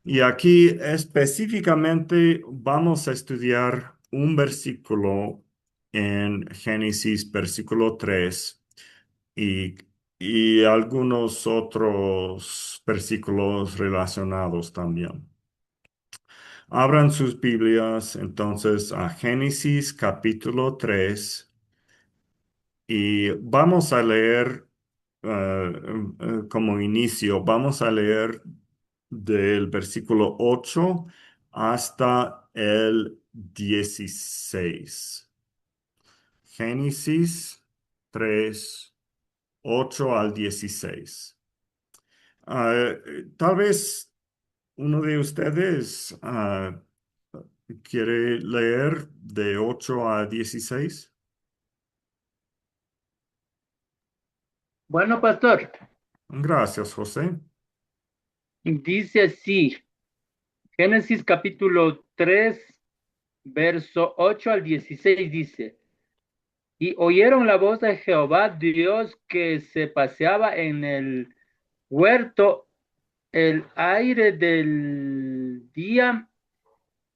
Y aquí específicamente vamos a estudiar un versículo en Génesis, versículo 3 y, y algunos otros versículos relacionados también. Abran sus Biblias entonces a Génesis capítulo 3 y vamos a leer como inicio, vamos a leer del versículo 8 hasta el 16. Génesis 3 8 al 16. Tal vez uno de ustedes quiere leer de 8 a 16. Bueno, pastor, Gracias, José. dice así, Génesis capítulo 3, verso 8 al 16 dice, y oyeron la voz de Jehová Dios que se paseaba en el huerto el aire del día,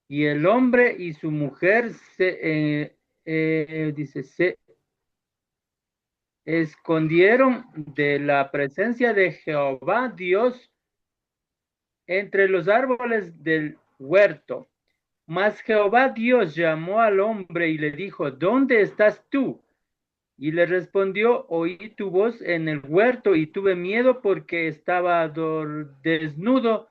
y el hombre y su mujer se escondieron de la presencia de Jehová Dios entre los árboles del huerto. Mas Jehová Dios llamó al hombre y le dijo, ¿dónde estás tú? Y le respondió, oí tu voz en el huerto y tuve miedo porque estaba desnudo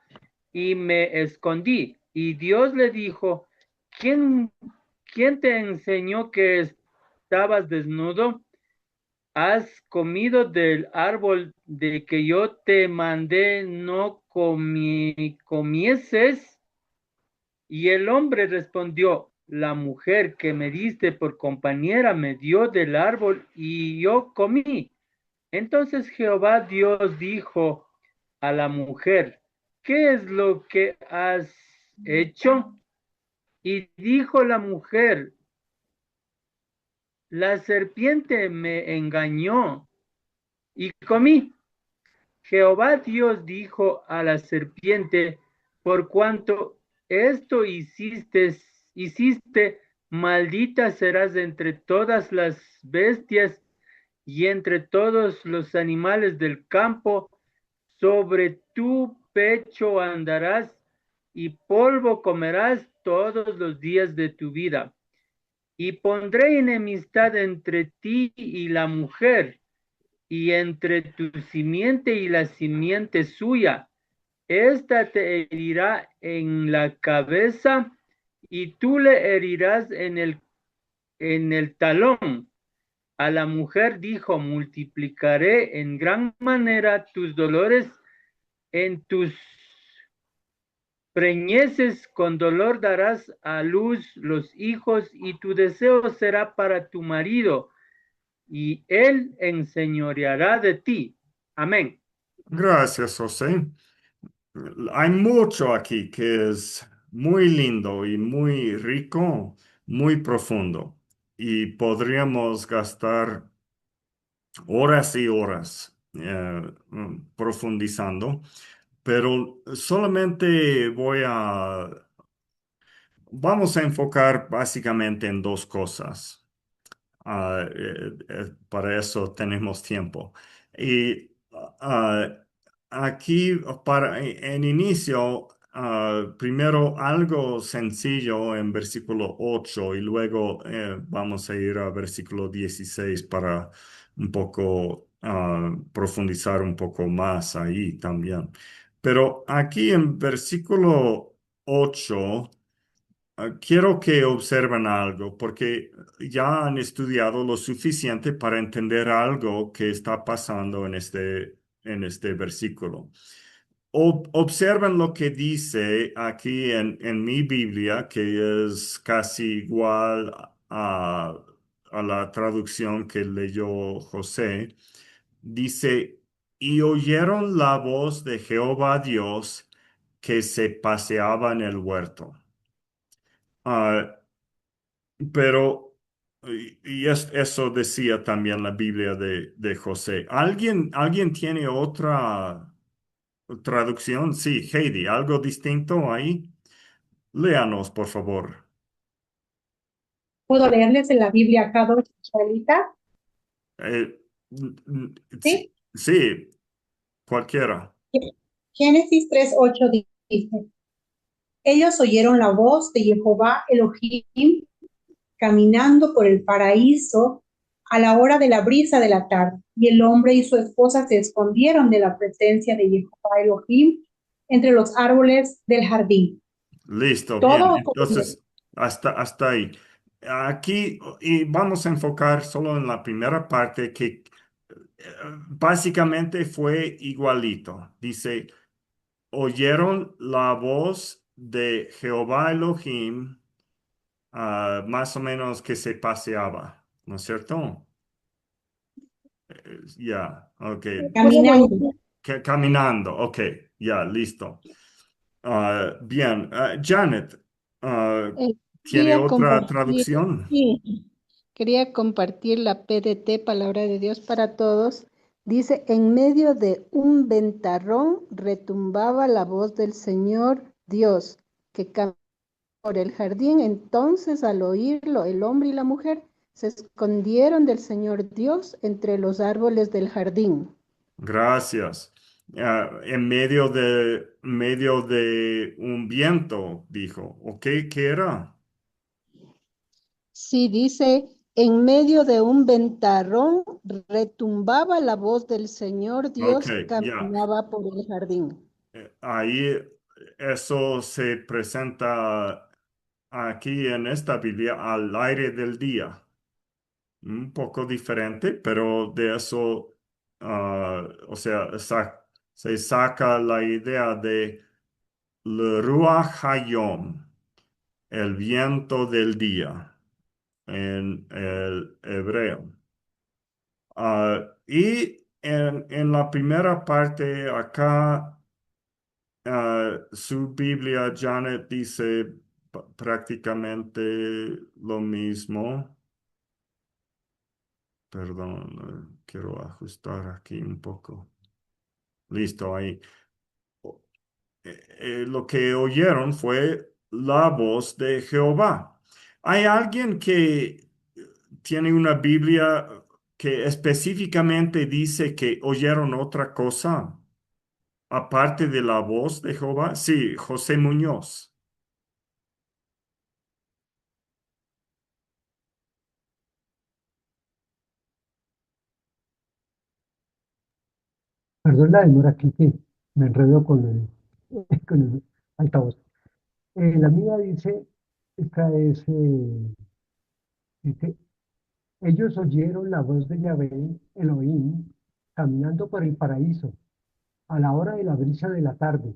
y me escondí. Y Dios le dijo, ¿quién, quién te enseñó que estabas desnudo? ¿Has comido del árbol de que yo te mandé no comieses? Y el hombre respondió, la mujer que me diste por compañera me dio del árbol y yo comí. Entonces Jehová Dios dijo a la mujer, ¿qué es lo que has hecho? Y dijo la mujer, la serpiente me engañó y comí. Jehová Dios dijo a la serpiente, por cuanto esto hiciste, maldita serás entre todas las bestias y entre todos los animales del campo, sobre tu pecho andarás y polvo comerás todos los días de tu vida. Y pondré enemistad entre ti y la mujer, y entre tu simiente y la simiente suya. Esta te herirá en la cabeza y tú le herirás en el talón. A la mujer dijo, multiplicaré en gran manera tus dolores en tus preñeces, con dolor darás a luz los hijos y tu deseo será para tu marido y él enseñoreará de ti. Amén. Gracias, José. Hay mucho aquí que es muy lindo y muy rico, muy profundo. Y podríamos gastar horas y horas profundizando, pero solamente vamos a enfocar básicamente en dos cosas. Para eso tenemos tiempo. Y ah, aquí, en inicio, primero algo sencillo en versículo 8 y luego vamos a ir a versículo 16 para un poco profundizar un poco más ahí también. Pero aquí en versículo 8. Quiero que observen algo porque ya han estudiado lo suficiente para entender algo que está pasando en este versículo. Observen lo que dice aquí en mi Biblia, que es casi igual a la traducción que leyó José. Dice, y oyeron la voz de Jehová Dios que se paseaba en el huerto. Ah, pero, eso decía también la Biblia de José. ¿Alguien tiene traducción, sí, Heidi, algo distinto ahí. Léanos, por favor. ¿Puedo leerles de la Biblia Kadosh israelita? Eh, sí, ¿Sí? sí, cualquiera. Génesis 3:8 dice, ellos oyeron la voz de Jehová Elohim caminando por el paraíso a la hora de la brisa de la tarde, y el hombre y su esposa se escondieron de la presencia de Jehová Elohim entre los árboles del jardín. Listo, bien. Todo ocurrió. Entonces, hasta ahí. Aquí, y vamos a enfocar solo en la primera parte que básicamente fue igualito. Dice, oyeron la voz de Jehová Elohim, más o menos que se paseaba, ¿no es cierto? Ya, ok. Caminando. Caminando, ok, ya, listo. Bien, Janet, ah, Eh, ¿tiene quería otra compartir, traducción? sí, quería compartir la PDT, Palabra de Dios para Todos. Dice, en medio de un ventarrón retumbaba la voz del Señor Dios, que caminaba por el jardín. Entonces, al oírlo, el hombre y la mujer se escondieron del Señor Dios entre los árboles del jardín. Gracias. En medio de un viento, dijo. ¿Ok? ¿Qué era? Sí, dice, en medio de un ventarrón retumbaba la voz del Señor Ok, Dios, ya. caminaba por el jardín. Ahí eso se presenta aquí en esta Biblia al aire del día. Un poco diferente, pero de eso, o sea, se saca la idea de el Ruach Hayom, el viento del día en el hebreo. Y en la primera parte acá, su Biblia, Janet, dice prácticamente lo mismo. Perdón, quiero ajustar aquí un poco. Listo, ahí. O- lo que oyeron fue la voz de Jehová. ¿Hay alguien que tiene una Biblia que específicamente dice que oyeron otra cosa aparte de la voz de Jehová? Sí, José Muñoz. Perdón la demora aquí que me enredo con con el altavoz. La mía dice, esta es, dice, ellos oyeron la voz de Yahvé, Elohim, caminando por el paraíso a la hora de la brisa de la tarde,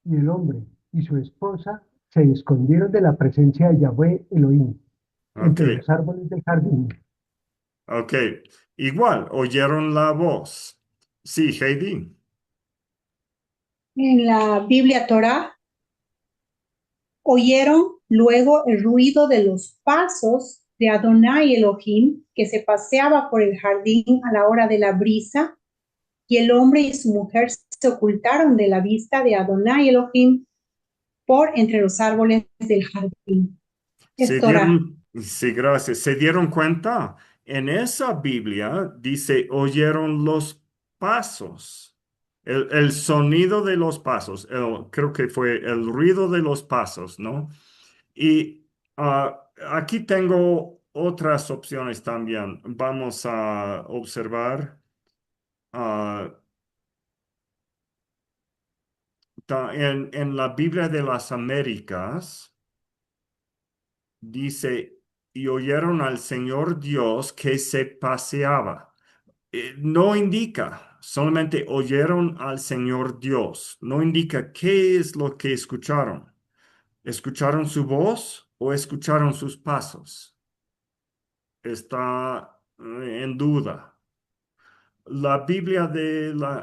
y el hombre y su esposa se escondieron de la presencia de Yahvé, Elohim, Ok, entre los árboles del jardín. ok. Igual, oyeron la voz. Sí, Heidi. En la Biblia Torá oyeron luego el ruido de los pasos de Adonai Elohim, que se paseaba por el jardín a la hora de la brisa, y el hombre y su mujer se ocultaron de la vista de Adonai Elohim por entre los árboles del jardín. Es Torah. Sí, gracias. ¿Se dieron cuenta? En esa Biblia dice, oyeron los pasos, el sonido de los pasos, creo que fue el ruido de los pasos, ¿no? Y aquí tengo otras opciones también. Vamos a observar. ah, en la Biblia de las Américas. Dice, y oyeron al Señor Dios que se paseaba. No indica, solamente oyeron al Señor Dios. No indica qué es lo que escucharon. ¿Escucharon su voz o escucharon sus pasos? Está en duda. La Biblia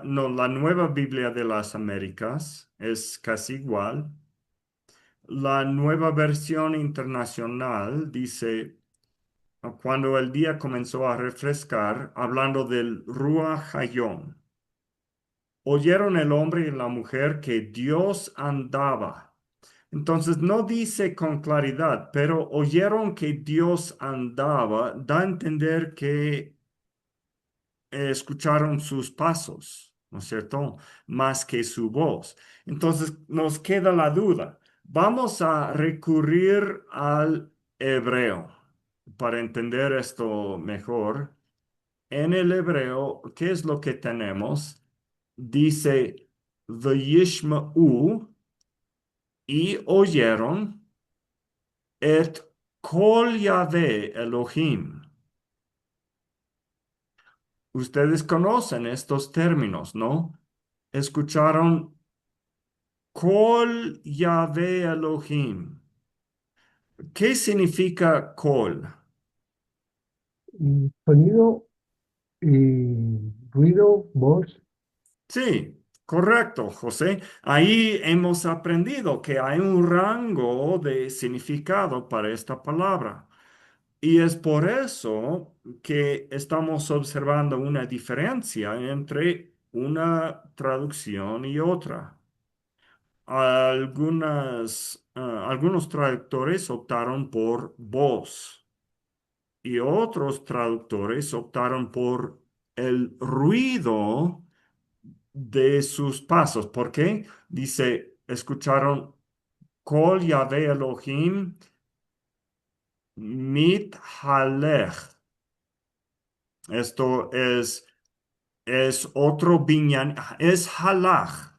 no, la nueva Biblia de las Américas es casi igual. La nueva versión internacional dice cuando el día comenzó a refrescar, hablando del Ruach Hayom, oyeron el hombre y la mujer que Dios andaba. Entonces no dice con claridad, pero oyeron que Dios andaba, da a entender que escucharon sus pasos, ¿no es cierto? Más que su voz. Entonces nos queda la duda. Vamos a recurrir al hebreo para entender esto mejor. En el hebreo, ¿qué es lo que tenemos? Dice, V'yishma'u, y oyeron et kol Yahvé Elohim. Ustedes conocen estos términos, ¿no? Escucharon Kol Yahvé Elohim. ¿Qué significa Kol? Sonido, ruido, voz. Sí, correcto, José. Ahí hemos aprendido que hay un rango de significado para esta palabra. Y es por eso que estamos observando una diferencia entre una traducción y otra. Algunos traductores optaron por voz y otros traductores optaron por el ruido de sus pasos. ¿Por qué? Dice, escucharon Kol Yahvé Elohim mit halech. Esto es otro binyan, es halach.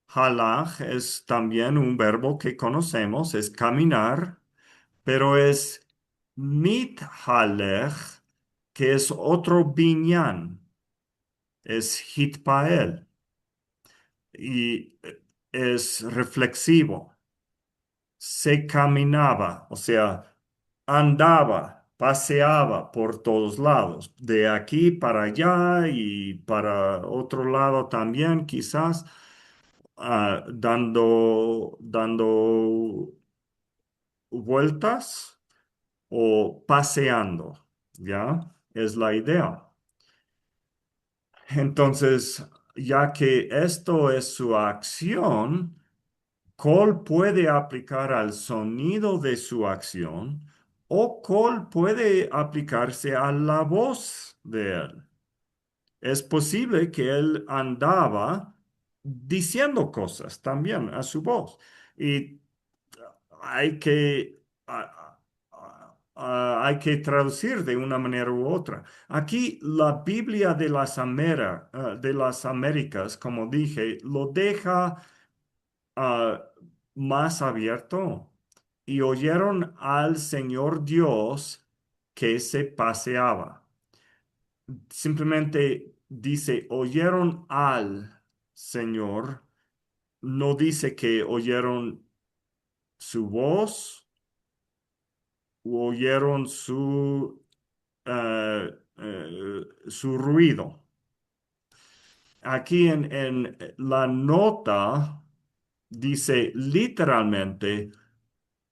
Halach es también un verbo que conocemos, es caminar, pero es mithalech, que es otro binyan, es hitpael y es reflexivo. Se caminaba, o sea, andaba, paseaba por todos lados, de aquí para allá y para otro lado también, quizás, dando vueltas o paseando, ¿ya? Es la idea. Entonces, ya que esto es su acción, Cole puede aplicar al sonido de su acción o Cole puede aplicarse a la voz de él. Es posible que él andaba diciendo cosas también a su voz. Y hay que, hay que traducir de una manera u otra. Aquí la Biblia de de las Américas, como dije, lo deja ah, más abierto. Y oyeron al Señor Dios que se paseaba. Simplemente dice, oyeron al Señor, no dice que oyeron su voz o oyeron su ruido. Aquí en la nota dice literalmente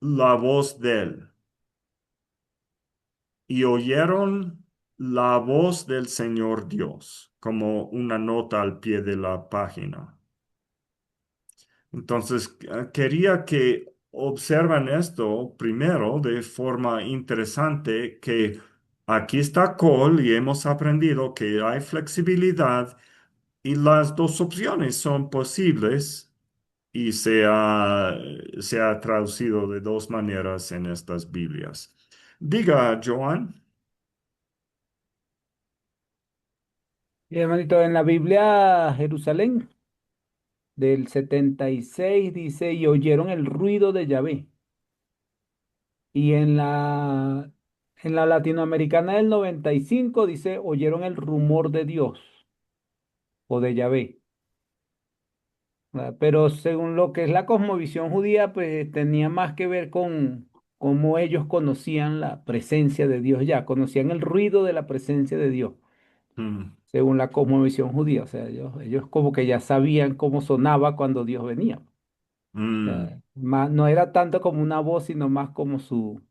la voz de él. Y oyeron la voz del Señor Dios, como una nota al pie de la página. Entonces, quería que observen esto primero de forma interesante, que aquí está Cole y hemos aprendido que hay flexibilidad y las dos opciones son posibles y se ha traducido de dos maneras en estas Biblias. Diga, Joan. Y hermanito, en la Biblia Jerusalén del 76 dice, y oyeron el ruido de Yahvé. Y en la latinoamericana del 95 dice, oyeron el rumor de Dios o de Yahvé. ¿Verdad? Pero según lo que es la cosmovisión judía, pues tenía más que ver con cómo ellos conocían la presencia de Dios ya, conocían el ruido de la presencia de Dios, Mm, según la cosmovisión judía. O sea, ellos como que ya sabían cómo sonaba cuando Dios venía. mm, No era tanto como una voz, sino más como su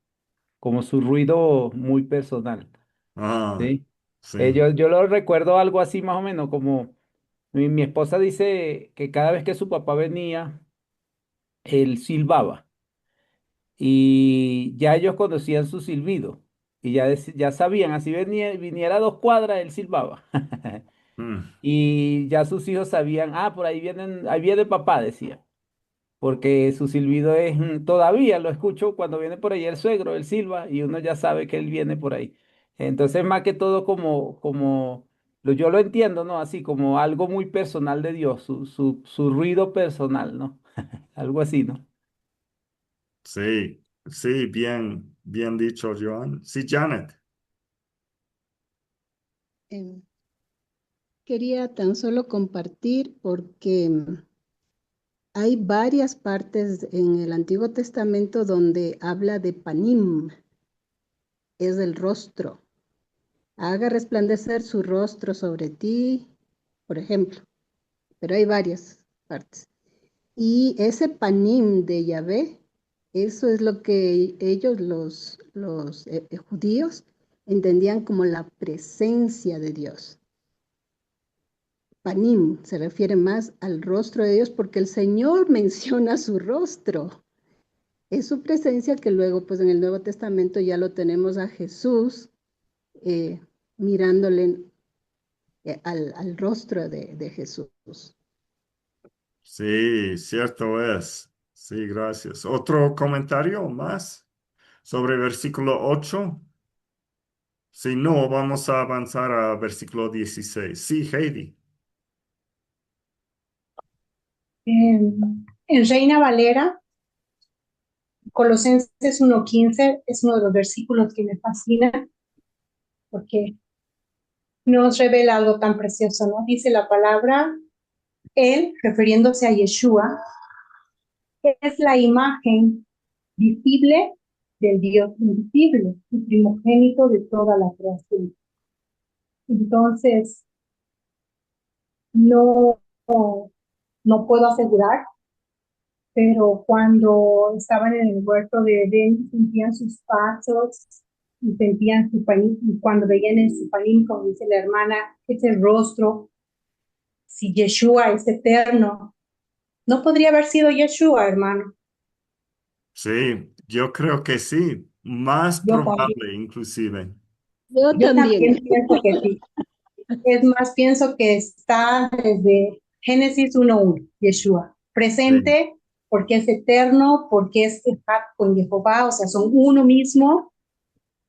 ruido muy personal, ah, ¿sí? sí. Yo lo recuerdo algo así más o menos como... Mi esposa dice que cada vez que su papá venía, él silbaba y ya ellos conocían su silbido y ya sabían, así viniera a 2 cuadras, él silbaba. Mm, Y ya sus hijos sabían, ah, por ahí viene papá, decía, porque su silbido es, todavía lo escucho cuando viene por ahí el suegro, él silba y uno ya sabe que él viene por ahí. Entonces, más que todo yo lo entiendo, ¿no? Así como algo muy personal de Dios, su ruido personal, ¿no? Algo así, ¿no? sí, sí, bien dicho, Joan. Sí, Janet. Em, Quería tan solo compartir porque hay varias partes en el Antiguo Testamento donde habla de panim, es el rostro. Haga resplandecer su rostro sobre ti, por ejemplo, pero hay varias partes. Y ese panim de Yahvé, eso es lo que ellos, los judíos, entendían como la presencia de Dios. Panim se refiere más al rostro de Dios porque el Señor menciona su rostro. Es su presencia que luego, pues en el Nuevo Testamento ya lo tenemos a Jesús eh, mirándole al rostro de Jesús. Sí, cierto es. Sí, gracias. ¿Otro comentario más sobre versículo 8? Si no, vamos a avanzar a versículo 16. Sí, Heidi. En Reina Valera, Colosenses 1:15 es uno de los versículos que me fascina porque nos revela algo tan precioso, ¿no? Dice la palabra, Él, refiriéndose a Yeshua, es la imagen visible del Dios invisible, el primogénito de toda la creación. Entonces, no, no puedo asegurar, pero cuando estaban en el huerto de Edén, sentían sus pasos y sentían su panín, y cuando veían en su panín, como dice la hermana, ese rostro, si Yeshua es eterno, no podría haber sido Yeshua, hermano. Sí, yo creo que sí. Más Yo también, probable, inclusive. Yo yo también. también pienso que sí. Es más, pienso que está desde Génesis 1:1, Yeshua, Sí, presente porque es eterno, porque es Ejad con Jehová, o sea, son uno mismo,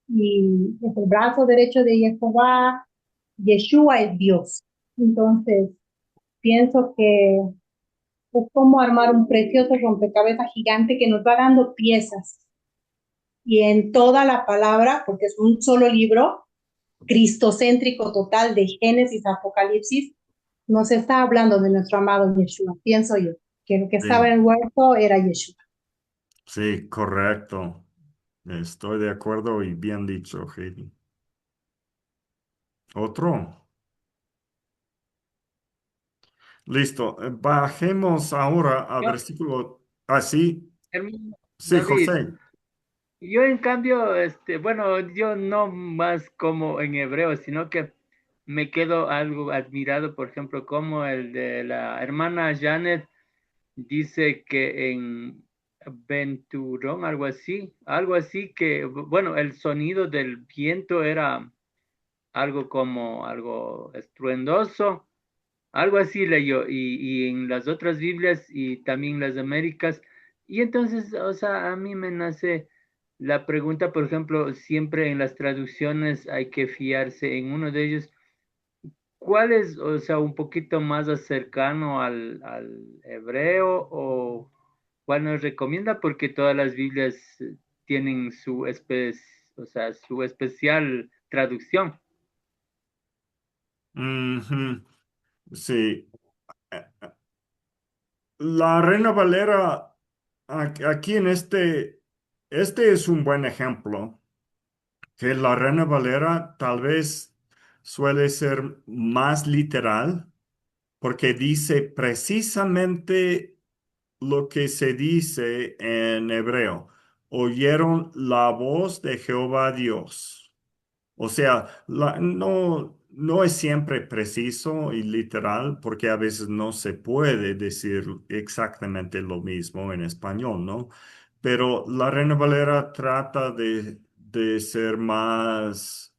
y es el brazo derecho de Jehová. Yeshua es Dios. Entonces, pienso que es como armar un precioso rompecabezas gigante que nos va dando piezas. Y en toda la palabra, porque es un solo libro, cristocéntrico total de Génesis a Apocalipsis, nos está hablando de nuestro amado Yeshua, pienso yo, que el que estaba sí, en el huerto era Yeshua. sí, correcto. Estoy de acuerdo y bien dicho, Heidi. ¿Otro? Listo. Bajemos ahora a Yo, versículo... Ah, sí. hermano Sí, David, José. yo en cambio, bueno, yo no más como en hebreo, sino que me quedo algo admirado, por ejemplo, como el de la hermana Janet dice que en Venturón, algo así que, bueno, el sonido del viento era algo como algo estruendoso, algo así leyó, y en las otras Biblias y también las Américas, y entonces, o sea, a mí me nace la pregunta, por ejemplo, siempre en las traducciones hay que fiarse en uno de ellos. ¿Cuál es, o sea, un poquito más cercano al hebreo o cuál nos recomienda? Porque todas las Biblias tienen o sea, su especial traducción. Ujú. Sí. La Reina Valera, aquí en este es un buen ejemplo, que la Reina Valera tal vez suele ser más literal, porque dice precisamente lo que se dice en hebreo. Oyeron la voz de Jehová Dios. O sea, no. no es siempre preciso y literal porque a veces no se puede decir exactamente lo mismo en español, ¿no? Pero la Reina Valera trata de ser más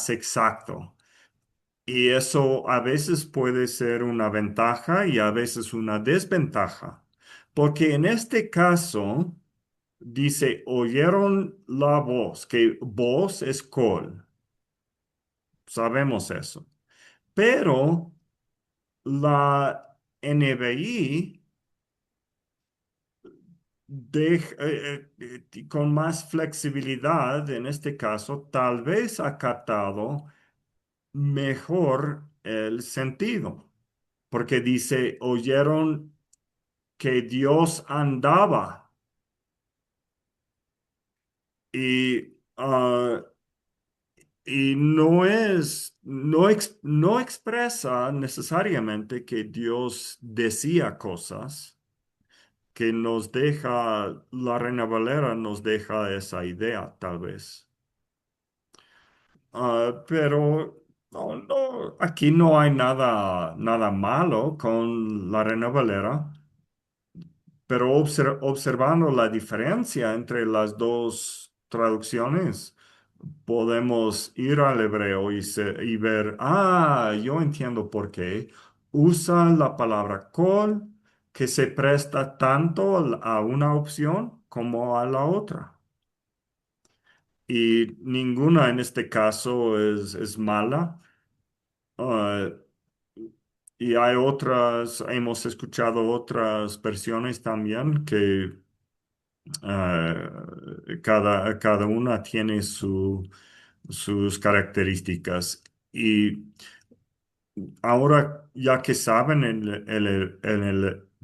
exacto. Y eso a veces puede ser una ventaja y a veces una desventaja. Porque en este caso dice, oyeron la voz, que voz es call, sabemos eso. Pero la NBI con más flexibilidad, en este caso, tal vez ha captado mejor el sentido, porque dice, oyeron que Dios andaba y, y no expresa necesariamente que Dios decía cosas que nos deja, la Reina Valera nos deja esa idea, tal vez. Pero aquí no hay nada malo con la Reina Valera, pero observando la diferencia entre las dos traducciones, podemos ir al hebreo y ver, yo entiendo por qué usan la palabra kol que se presta tanto a una opción como a la otra. Y ninguna en este caso es mala. Ah, y hay otras, hemos escuchado otras versiones también que cada una tiene sus características. Y ahora, ya que saben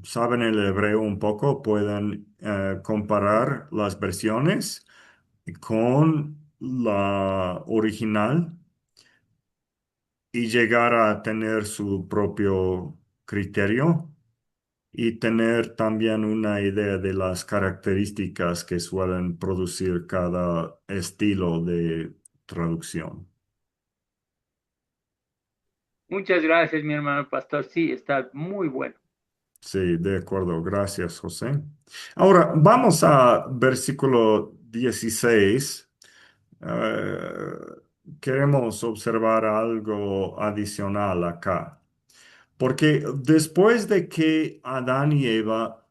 saben el hebreo un poco, pueden comparar las versiones con la original y llegar a tener su propio criterio y tener también una idea de las características que suelen producir cada estilo de traducción. Muchas gracias, mi hermano pastor. Sí, está muy bueno. Sí, de acuerdo. Gracias, José. Ahora, vamos a versículo 16. Eh, Queremos observar algo adicional acá. Porque después de que Adán y Eva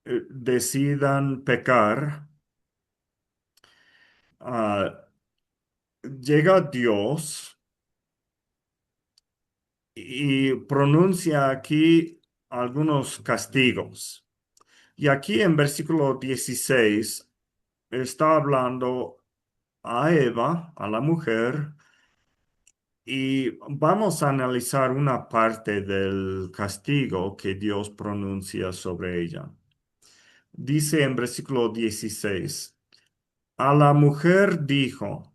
decidan pecar, ah, llega Dios y pronuncia aquí algunos castigos. Y aquí en versículo 16 está hablando a Eva, a la mujer, y vamos a analizar una parte del castigo que Dios pronuncia sobre ella. Dice en versículo 16, a la mujer dijo,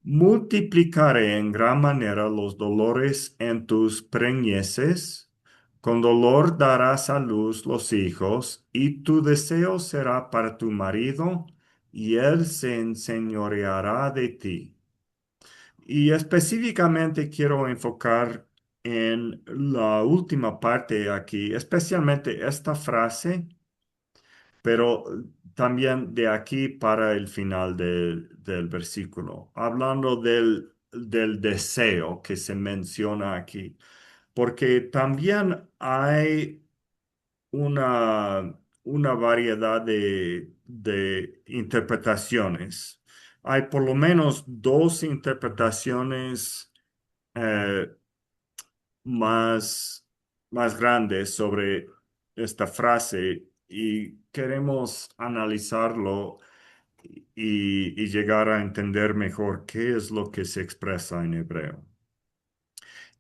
multiplicaré en gran manera los dolores en tus preñeces, con dolor darás a luz los hijos, y tu deseo será para tu marido, y él se enseñoreará de ti. Y específicamente quiero enfocar en la última parte aquí, especialmente esta frase, pero también de aquí para el final del versículo, hablando del deseo que se menciona aquí, porque también hay una variedad de interpretaciones. Hay por lo menos dos interpretaciones eh, más, más grandes sobre esta frase y queremos analizarlo y llegar a entender mejor qué es lo que se expresa en hebreo.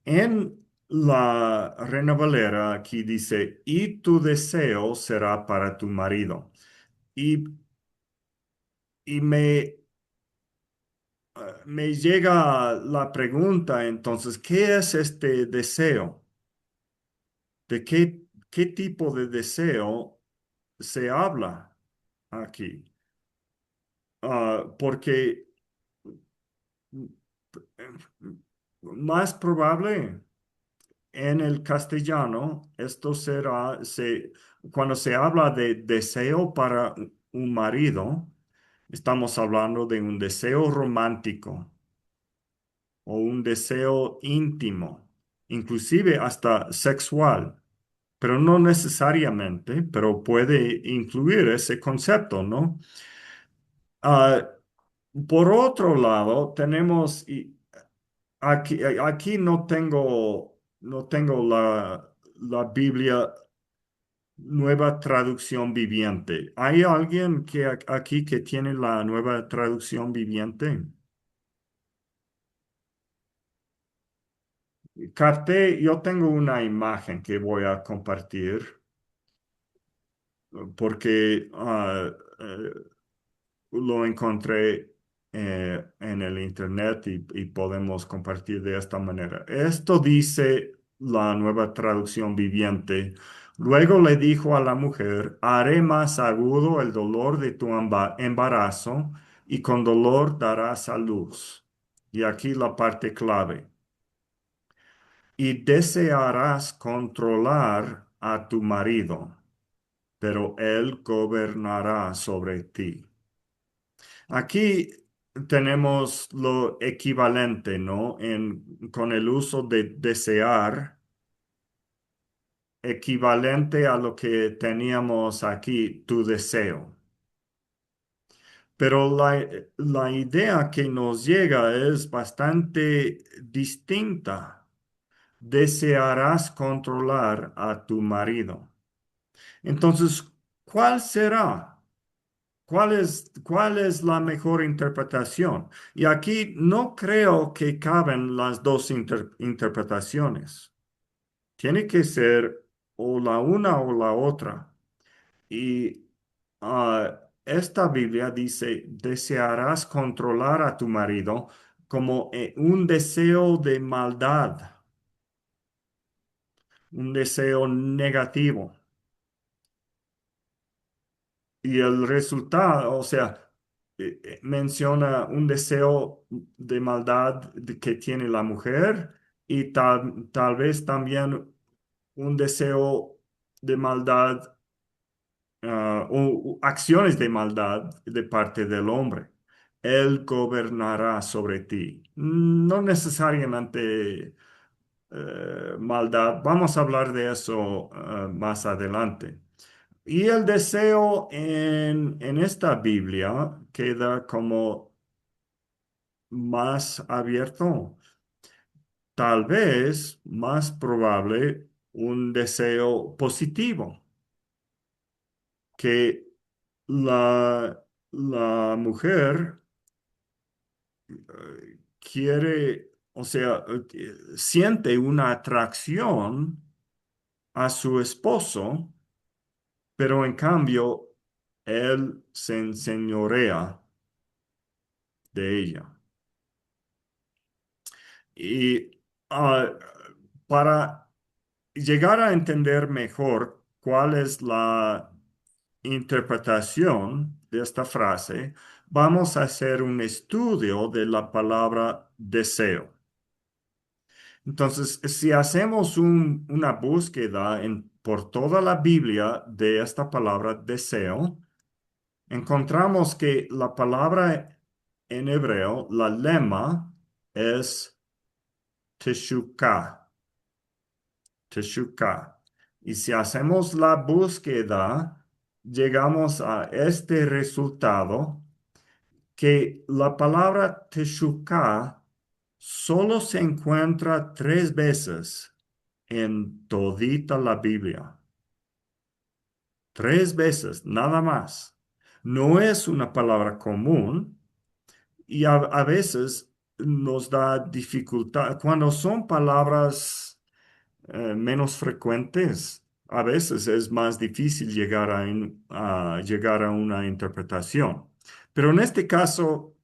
En la Reina Valera aquí dice, y tu deseo será para tu marido. Y, y me llega la pregunta entonces, ¿qué es este deseo? ¿De qué tipo de deseo se habla aquí? Porque Más probable en el castellano, esto será, cuando se habla de deseo para un marido, estamos hablando de un deseo romántico o un deseo íntimo, inclusive hasta sexual, pero no necesariamente, pero puede incluir ese concepto, ¿no? Ah, por otro lado, tenemos, y aquí no tengo la Biblia nueva traducción viviente. ¿Hay alguien aquí que tiene la nueva traducción viviente? Yo tengo una imagen que voy a compartir porque lo encontré en el internet y podemos compartir de esta manera. Esto dice la nueva traducción viviente. Luego le dijo a la mujer, haré más agudo el dolor de tu embarazo y con dolor darás a luz. Y aquí la parte clave. Y desearás controlar a tu marido, pero él gobernará sobre ti. Aquí tenemos lo equivalente, ¿no? Con el uso de desear, equivalente a lo que teníamos aquí, tu deseo. Pero la idea que nos llega es bastante distinta. Desearás controlar a tu marido. Entonces, ¿cuál será? ¿Cuál es la mejor interpretación? Y aquí no creo que caben las dos interpretaciones. Tiene que ser o la una o la otra. Y esta Biblia dice, desearás controlar a tu marido como un deseo de maldad, un deseo negativo. Y el resultado, o sea, menciona un deseo de maldad que tiene la mujer y tal vez también un deseo de maldad o acciones de maldad de parte del hombre. Él gobernará sobre ti. No necesariamente maldad. Vamos a hablar de eso más adelante. Y el deseo en esta Biblia queda como más abierto, tal vez más probable un deseo positivo, que la mujer quiere, o sea, siente una atracción a su esposo, pero en cambio él se enseñorea de ella. Y ah, para llegar a entender mejor cuál es la interpretación de esta frase, vamos a hacer un estudio de la palabra deseo. Entonces, si hacemos una búsqueda por toda la Biblia de esta palabra deseo, encontramos que la palabra en hebreo, la lema, es Teshukah. Teshukah. Y si hacemos la búsqueda, llegamos a este resultado que la palabra Teshukah solo se encuentra 3 veces en todita la Biblia. 3 veces, nada más. No es una palabra común y a veces nos da dificultad. Cuando son palabras menos frecuentes, a veces es más difícil llegar a una interpretación. Pero en este caso,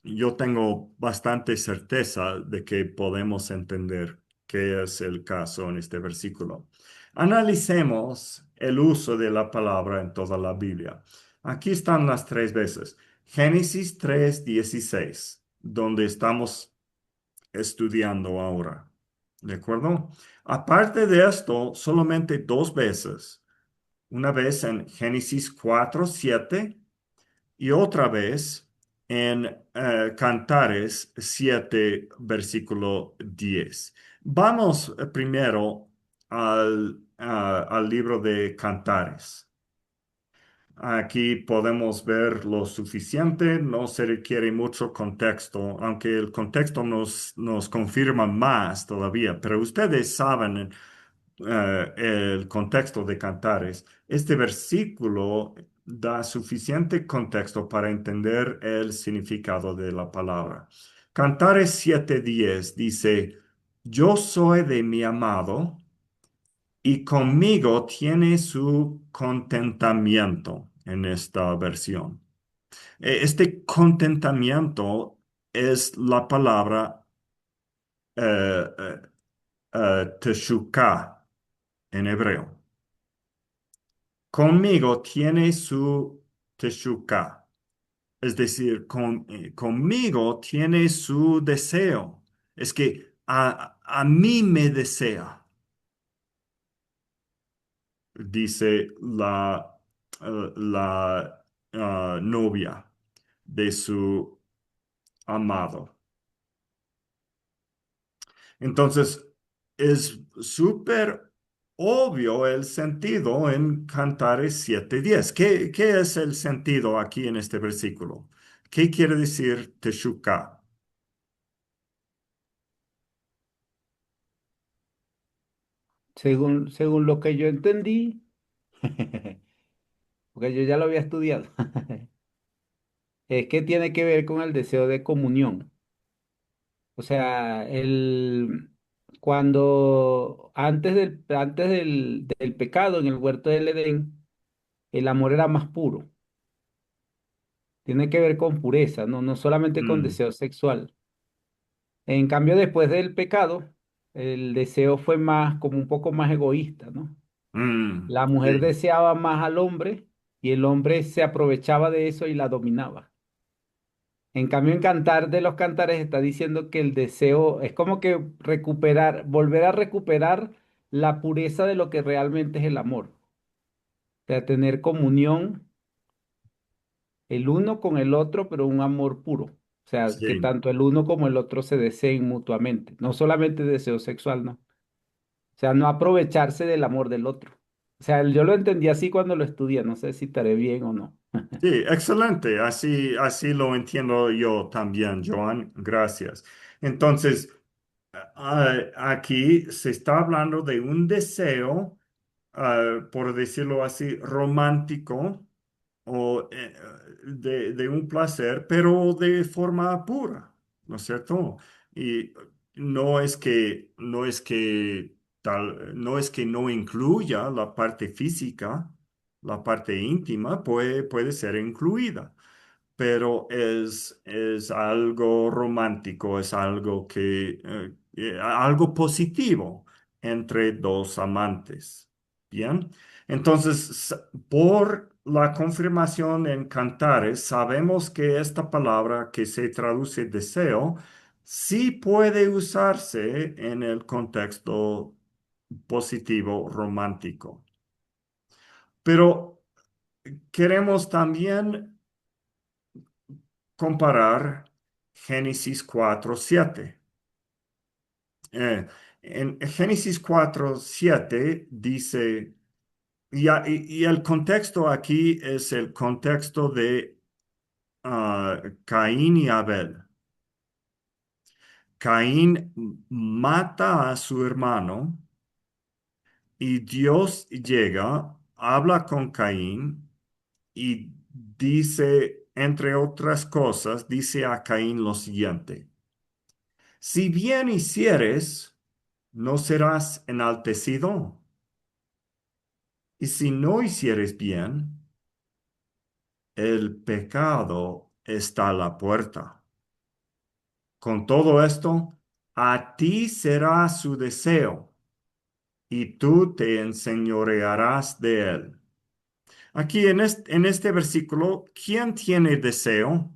yo tengo bastante certeza de que podemos entender qué es el caso en este versículo. Analicemos el uso de la palabra en toda la Biblia. Aquí están las 3 veces. Génesis 3:16, donde estamos estudiando ahora. ¿De acuerdo? Aparte de esto, solamente dos veces. Una vez en Génesis 4:7 y otra vez en Cantares 7, versículo 10. Vamos primero al libro de Cantares. Aquí podemos ver lo suficiente, no se requiere mucho contexto, aunque el contexto nos confirma más todavía, pero ustedes saben el contexto de Cantares. Este versículo da suficiente contexto para entender el significado de la palabra. Cantares 7:10 dice, yo soy de mi amado y conmigo tiene su contentamiento en esta versión. Este contentamiento es la palabra eh, teshukah en hebreo. Conmigo tiene su teshukah, es decir, conmigo tiene su deseo. Es que a mí me desea, dice la novia de su amado. Entonces, es súper obvio el sentido en Cantares 7:10. ¿Qué es el sentido aquí en este versículo? ¿Qué quiere decir Teshuvah? Según lo que yo entendí, porque yo ya lo había estudiado, es que tiene que ver con el deseo de comunión. O sea, cuando antes del pecado en el huerto del Edén, el amor era más puro. Tiene que ver con pureza, no solamente con Mm, deseo sexual. En cambio, después del pecado, el deseo fue más, como un poco más egoísta, ¿no? La mujer sí, deseaba más al hombre y el hombre se aprovechaba de eso y la dominaba. En cambio, en Cantar de los Cantares está diciendo que el deseo es como que volver a recuperar la pureza de lo que realmente es el amor. O sea, tener comunión el uno con el otro, pero un amor puro. O sea, que sí. tanto el uno como el otro se deseen mutuamente. No solamente deseo sexual, ¿no? O sea, no aprovecharse del amor del otro. O sea, yo lo entendí así cuando lo estudié. No sé si estaré bien o no. Sí, excelente. Así lo entiendo yo también, Joan. Gracias. Entonces, aquí se está hablando de un deseo, por decirlo así, romántico o de un placer, pero de forma pura, ¿no es cierto? Y no es que no incluya la parte física, la parte íntima puede ser incluida, pero es algo romántico, es algo positivo entre dos amantes. Bien, entonces, por la confirmación en Cantares, sabemos que esta palabra que se traduce deseo, sí puede usarse en el contexto positivo romántico. Pero queremos también comparar Génesis 4:7. Eh, en Génesis 4:7 dice, y el contexto aquí es el contexto de Caín y Abel. Caín mata a su hermano y Dios llega, habla con Caín y dice, entre otras cosas, dice a Caín lo siguiente. Si bien hicieres, no serás enaltecido. Y si no hicieres bien, el pecado está a la puerta. Con todo esto, a ti será su deseo, y tú te enseñorearás de él. Aquí en este versículo, ¿quién tiene deseo?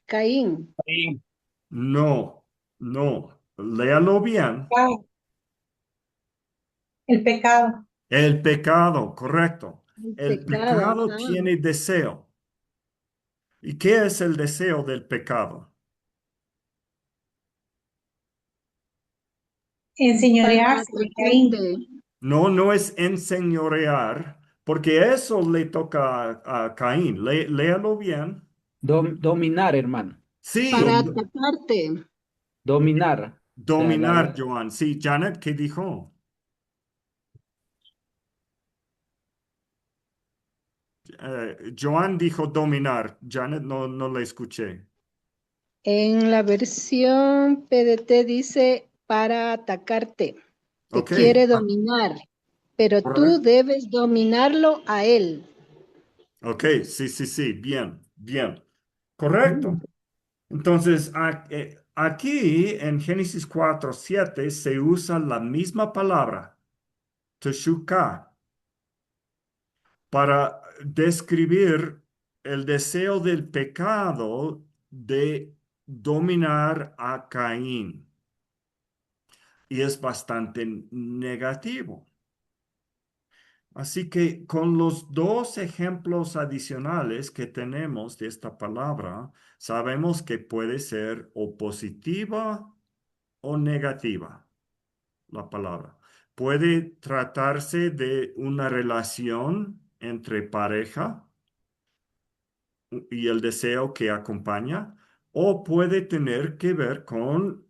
Caín. Sí. No, no. Léalo bien. Ah, el pecado. El pecado, correcto. El El pecado, pecado ajá. tiene deseo. ¿Y qué es el deseo del pecado? Para Enseñorearse de atacarte. Caín. No, no es enseñorear, porque eso le toca a Caín. Léalo bien. Dominar, hermano. Sí, Para atacarte. Dominar. O sea, dominar, Joan. Sí, Janet, ¿qué dijo? Joan dijo dominar. Janet, no, no la escuché. En la versión PDT dice para atacarte. Te Ok, quiere dominar, pero tú correcto. debes dominarlo a él. Ok, sí, sí, sí, bien, bien. Correcto. Entonces, aquí en Génesis 4:7 se usa la misma palabra, teshuka, para describir el deseo del pecado de dominar a Caín. Y es bastante negativo. Así que con los dos ejemplos adicionales que tenemos de esta palabra, sabemos que puede ser o positiva o negativa la palabra. Puede tratarse de una relación entre pareja y el deseo que acompaña, o puede tener que ver con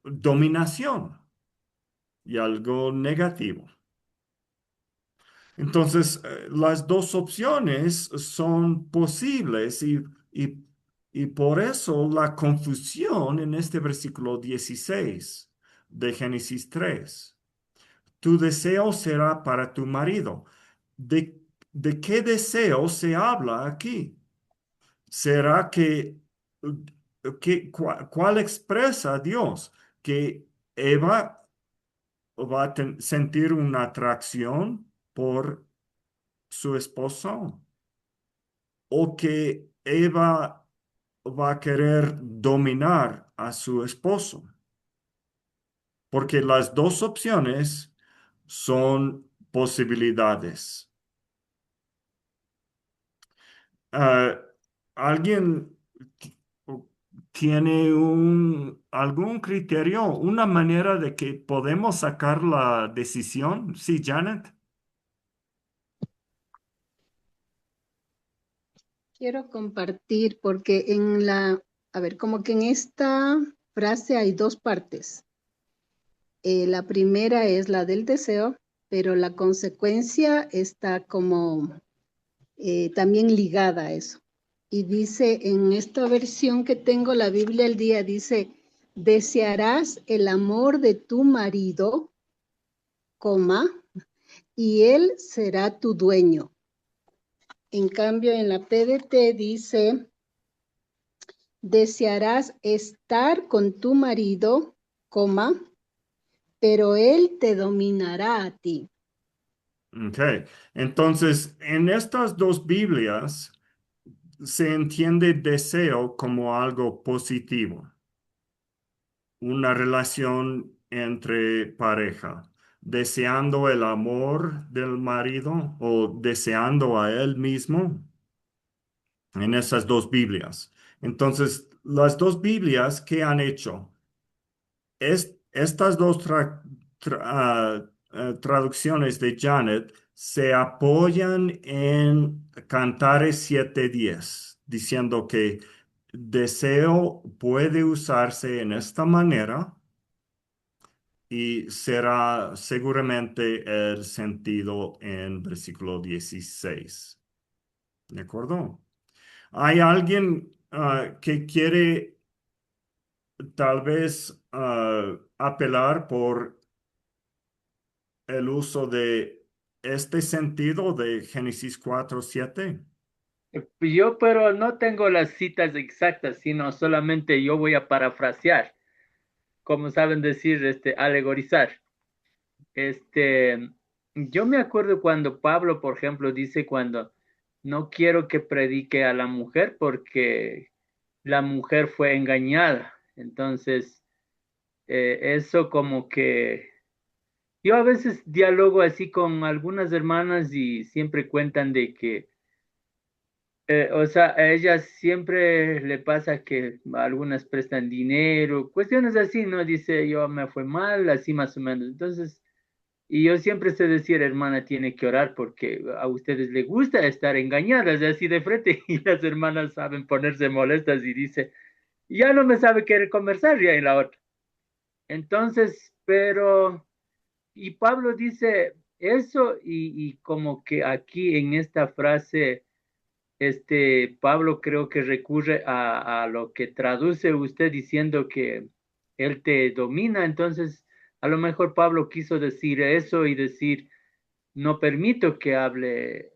dominación y algo negativo. Entonces, las dos opciones son posibles y- y por eso la confusión en este versículo 16 de Génesis 3. Tu deseo será para tu marido. ¿De qué deseo se habla aquí? ¿Será cuál expresa Dios? ¿Que Eva va a sentir una atracción por su esposo? ¿O que Eva va a querer dominar a su esposo? Porque las dos opciones son posibilidades. Ah, ¿Alguien tiene algún criterio, una manera de que podemos sacar la decisión? Sí, Janet. Quiero compartir porque a ver, como que en esta frase hay dos partes. La primera es la del deseo, pero la consecuencia está como también ligada a eso. Y dice, en esta versión que tengo, la Biblia al día, dice, desearás el amor de tu marido, coma, y él será tu dueño. En cambio, en la PDT dice, desearás estar con tu marido, coma, pero él te dominará a ti. Ok. Entonces, en estas dos Biblias se entiende deseo como algo positivo, una relación entre pareja, deseando el amor del marido o deseando a él mismo en esas dos Biblias. Entonces, las dos Biblias, ¿qué han hecho? Estas dos traducciones de Janet se apoyan en Cantares 7:10, diciendo que deseo puede usarse en esta manera y será seguramente el sentido en versículo 16. ¿De acuerdo? ¿Hay alguien que quiere tal vez apelar por el uso de este sentido de Génesis 4:7? Yo, pero no tengo las citas exactas, sino solamente yo voy a parafrasear, como saben decir, alegorizar. Este, yo me acuerdo cuando Pablo, por ejemplo, dice cuando no quiero que predique a la mujer porque la mujer fue engañada. Entonces, eso como que yo a veces dialogo así con algunas hermanas y siempre cuentan de que, o sea, a ellas siempre le pasa que algunas prestan dinero, cuestiones así, ¿no? Dice, yo me fue mal, así más o menos. Entonces, y yo siempre sé decir, hermana, tiene que orar porque a ustedes les gusta estar engañadas, así de frente, y las hermanas saben ponerse molestas y dice, ya no me sabe querer conversar ya en la otra. Entonces, pero, y Pablo dice eso y como que aquí en esta frase, Pablo creo que recurre a lo que traduce usted diciendo que él te domina, entonces a lo mejor Pablo quiso decir eso y decir, no permito que hable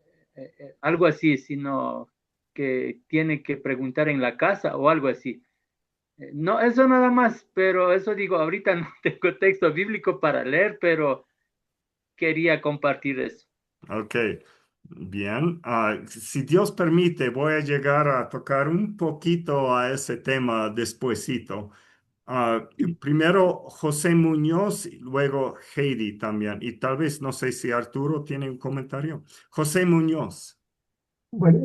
algo así, sino que tiene que preguntar en la casa o algo así. No, eso nada más, pero eso digo, ahorita no tengo texto bíblico para leer, pero quería compartir eso. Ok, bien. Si Dios permite, voy a llegar a tocar un poquito a ese tema despuesito. Primero José Muñoz, y luego Heidi también. Y tal vez, no sé si Arturo tiene un comentario. José Muñoz. Bueno,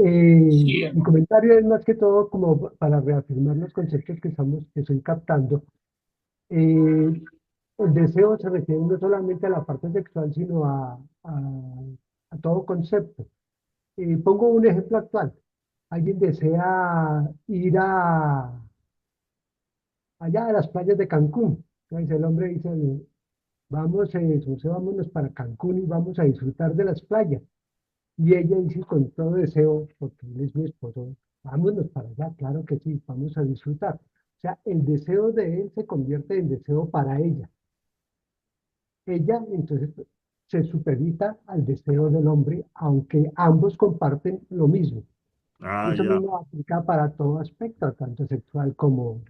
Sí. mi comentario es más que todo como para reafirmar los conceptos que estoy captando. Eh, el deseo se refiere no solamente a la parte sexual, sino a todo concepto. Pongo un ejemplo actual. Alguien desea ir allá a las playas de Cancún. Entonces el hombre dice, vamos, José, vámonos para Cancún y vamos a disfrutar de las playas. Y ella dice con todo deseo, porque él es mi esposo, vámonos para allá, claro que sí, vamos a disfrutar. O sea, el deseo de él se convierte en deseo para ella. Ella entonces se supedita al deseo del hombre, aunque ambos comparten lo mismo. Eso Ya, mismo aplica para todo aspecto, tanto sexual como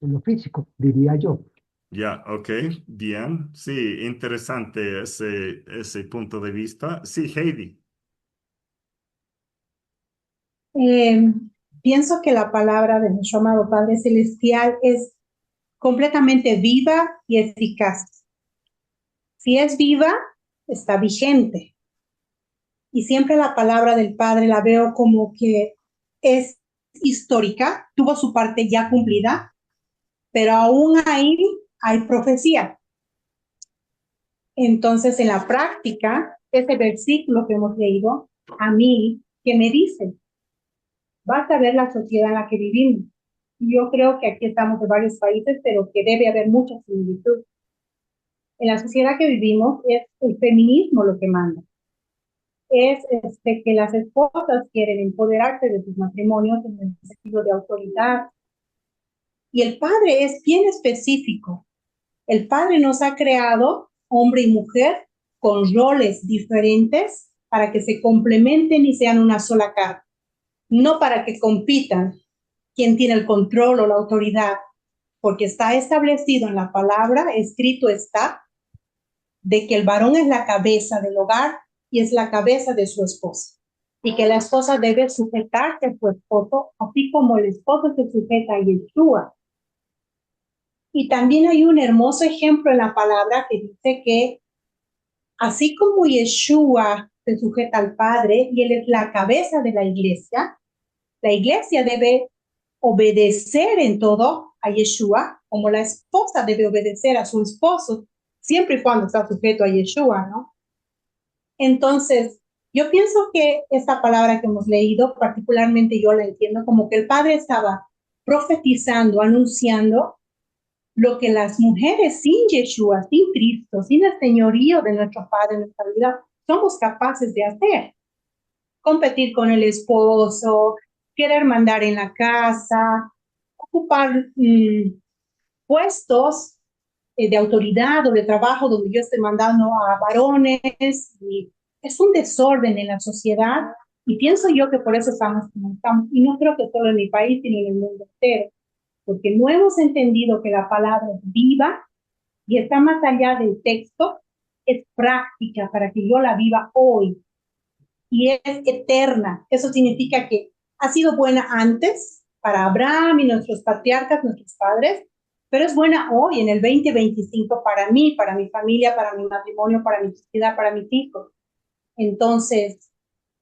en lo físico, diría yo. ya, ok, bien. Sí, interesante ese punto de vista. Sí, Heidi. Eh, Pienso que la palabra de nuestro amado Padre Celestial es completamente viva y eficaz. Si es viva, está vigente. Y siempre la palabra del Padre la veo como que es histórica, tuvo su parte ya cumplida, pero aún ahí hay profecía. Entonces, en la práctica, ese versículo que hemos leído, a mí, ¿qué me dice? Vas a ver la sociedad en la que vivimos. Yo creo que aquí estamos de varios países, pero que debe haber mucha similitud. En la sociedad que vivimos es el feminismo lo que manda. Es que las esposas quieren empoderarse de sus matrimonios en el sentido de autoridad. Y el padre es bien específico. El padre nos ha creado, hombre y mujer, con roles diferentes para que se complementen y sean una sola carne. No para que compitan quién tiene el control o la autoridad, porque está establecido en la palabra, escrito está, de que el varón es la cabeza del hogar y es la cabeza de su esposa. Y que la esposa debe sujetarse a su esposo, así como el esposo se sujeta a Yeshua. Y también hay un hermoso ejemplo en la palabra que dice que así como Yeshua se sujeta al Padre y él es la cabeza de la iglesia debe obedecer en todo a Yeshua, como la esposa debe obedecer a su esposo, siempre y cuando está sujeto a Yeshua, ¿no? Entonces, yo pienso que esta palabra que hemos leído, particularmente yo la entiendo como que el Padre estaba profetizando, anunciando lo que las mujeres sin Yeshua, sin Cristo, sin el señorío de nuestro Padre en nuestra vida, somos capaces de hacer. Competir con el esposo, querer mandar en la casa, ocupar puestos de autoridad o de trabajo donde yo estoy mandando a varones. Y es un desorden en la sociedad y pienso yo que por eso estamos como estamos. Y no creo que solo en mi país, sino en el mundo entero, porque no hemos entendido que la palabra es viva y está más allá del texto, es práctica para que yo la viva hoy y es eterna. Eso significa que ha sido buena antes para Abraham y nuestros patriarcas, nuestros padres, pero es buena hoy, en el 2025, para mí, para mi familia, para mi matrimonio, para mi sociedad, para mis hijos. Entonces,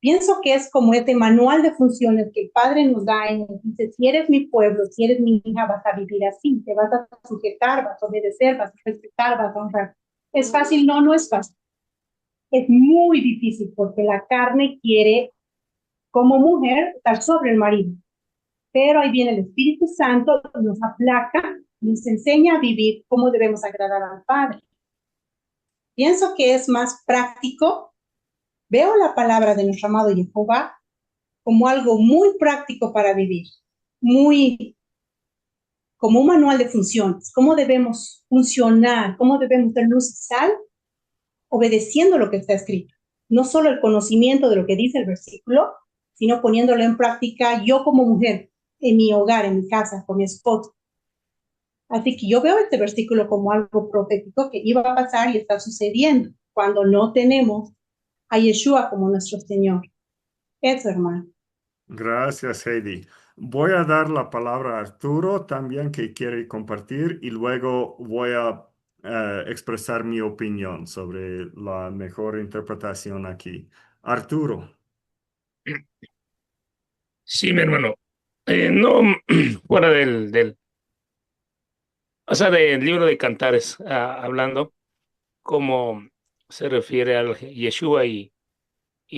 pienso que es como este manual de funciones que el Padre nos da y nos dice, si eres mi pueblo, si eres mi hija, vas a vivir así, te vas a sujetar, vas a obedecer, vas a respetar, vas a honrar. ¿Es fácil? No, no es fácil. Es muy difícil porque la carne quiere, como mujer, estar sobre el marido. Pero ahí viene el Espíritu Santo, nos aplaca, nos enseña a vivir cómo debemos agradar al Padre. Pienso que es más práctico. Veo la palabra de nuestro amado Jehová como algo muy práctico para vivir, muy como un manual de funciones, cómo debemos funcionar, cómo debemos ser luz y sal, obedeciendo lo que está escrito. No solo el conocimiento de lo que dice el versículo, sino poniéndolo en práctica yo como mujer, en mi hogar, en mi casa, con mi esposo. Así que yo veo este versículo como algo profético que iba a pasar y está sucediendo cuando no tenemos a Yeshua como nuestro Señor. Eso, hermano. Gracias, Heidi. Voy a dar la palabra a Arturo también que quiere compartir y luego voy a expresar mi opinión sobre la mejor interpretación aquí. Arturo. Sí, mi hermano. No, fuera o sea, del libro de Cantares, hablando, cómo se refiere al Yeshua y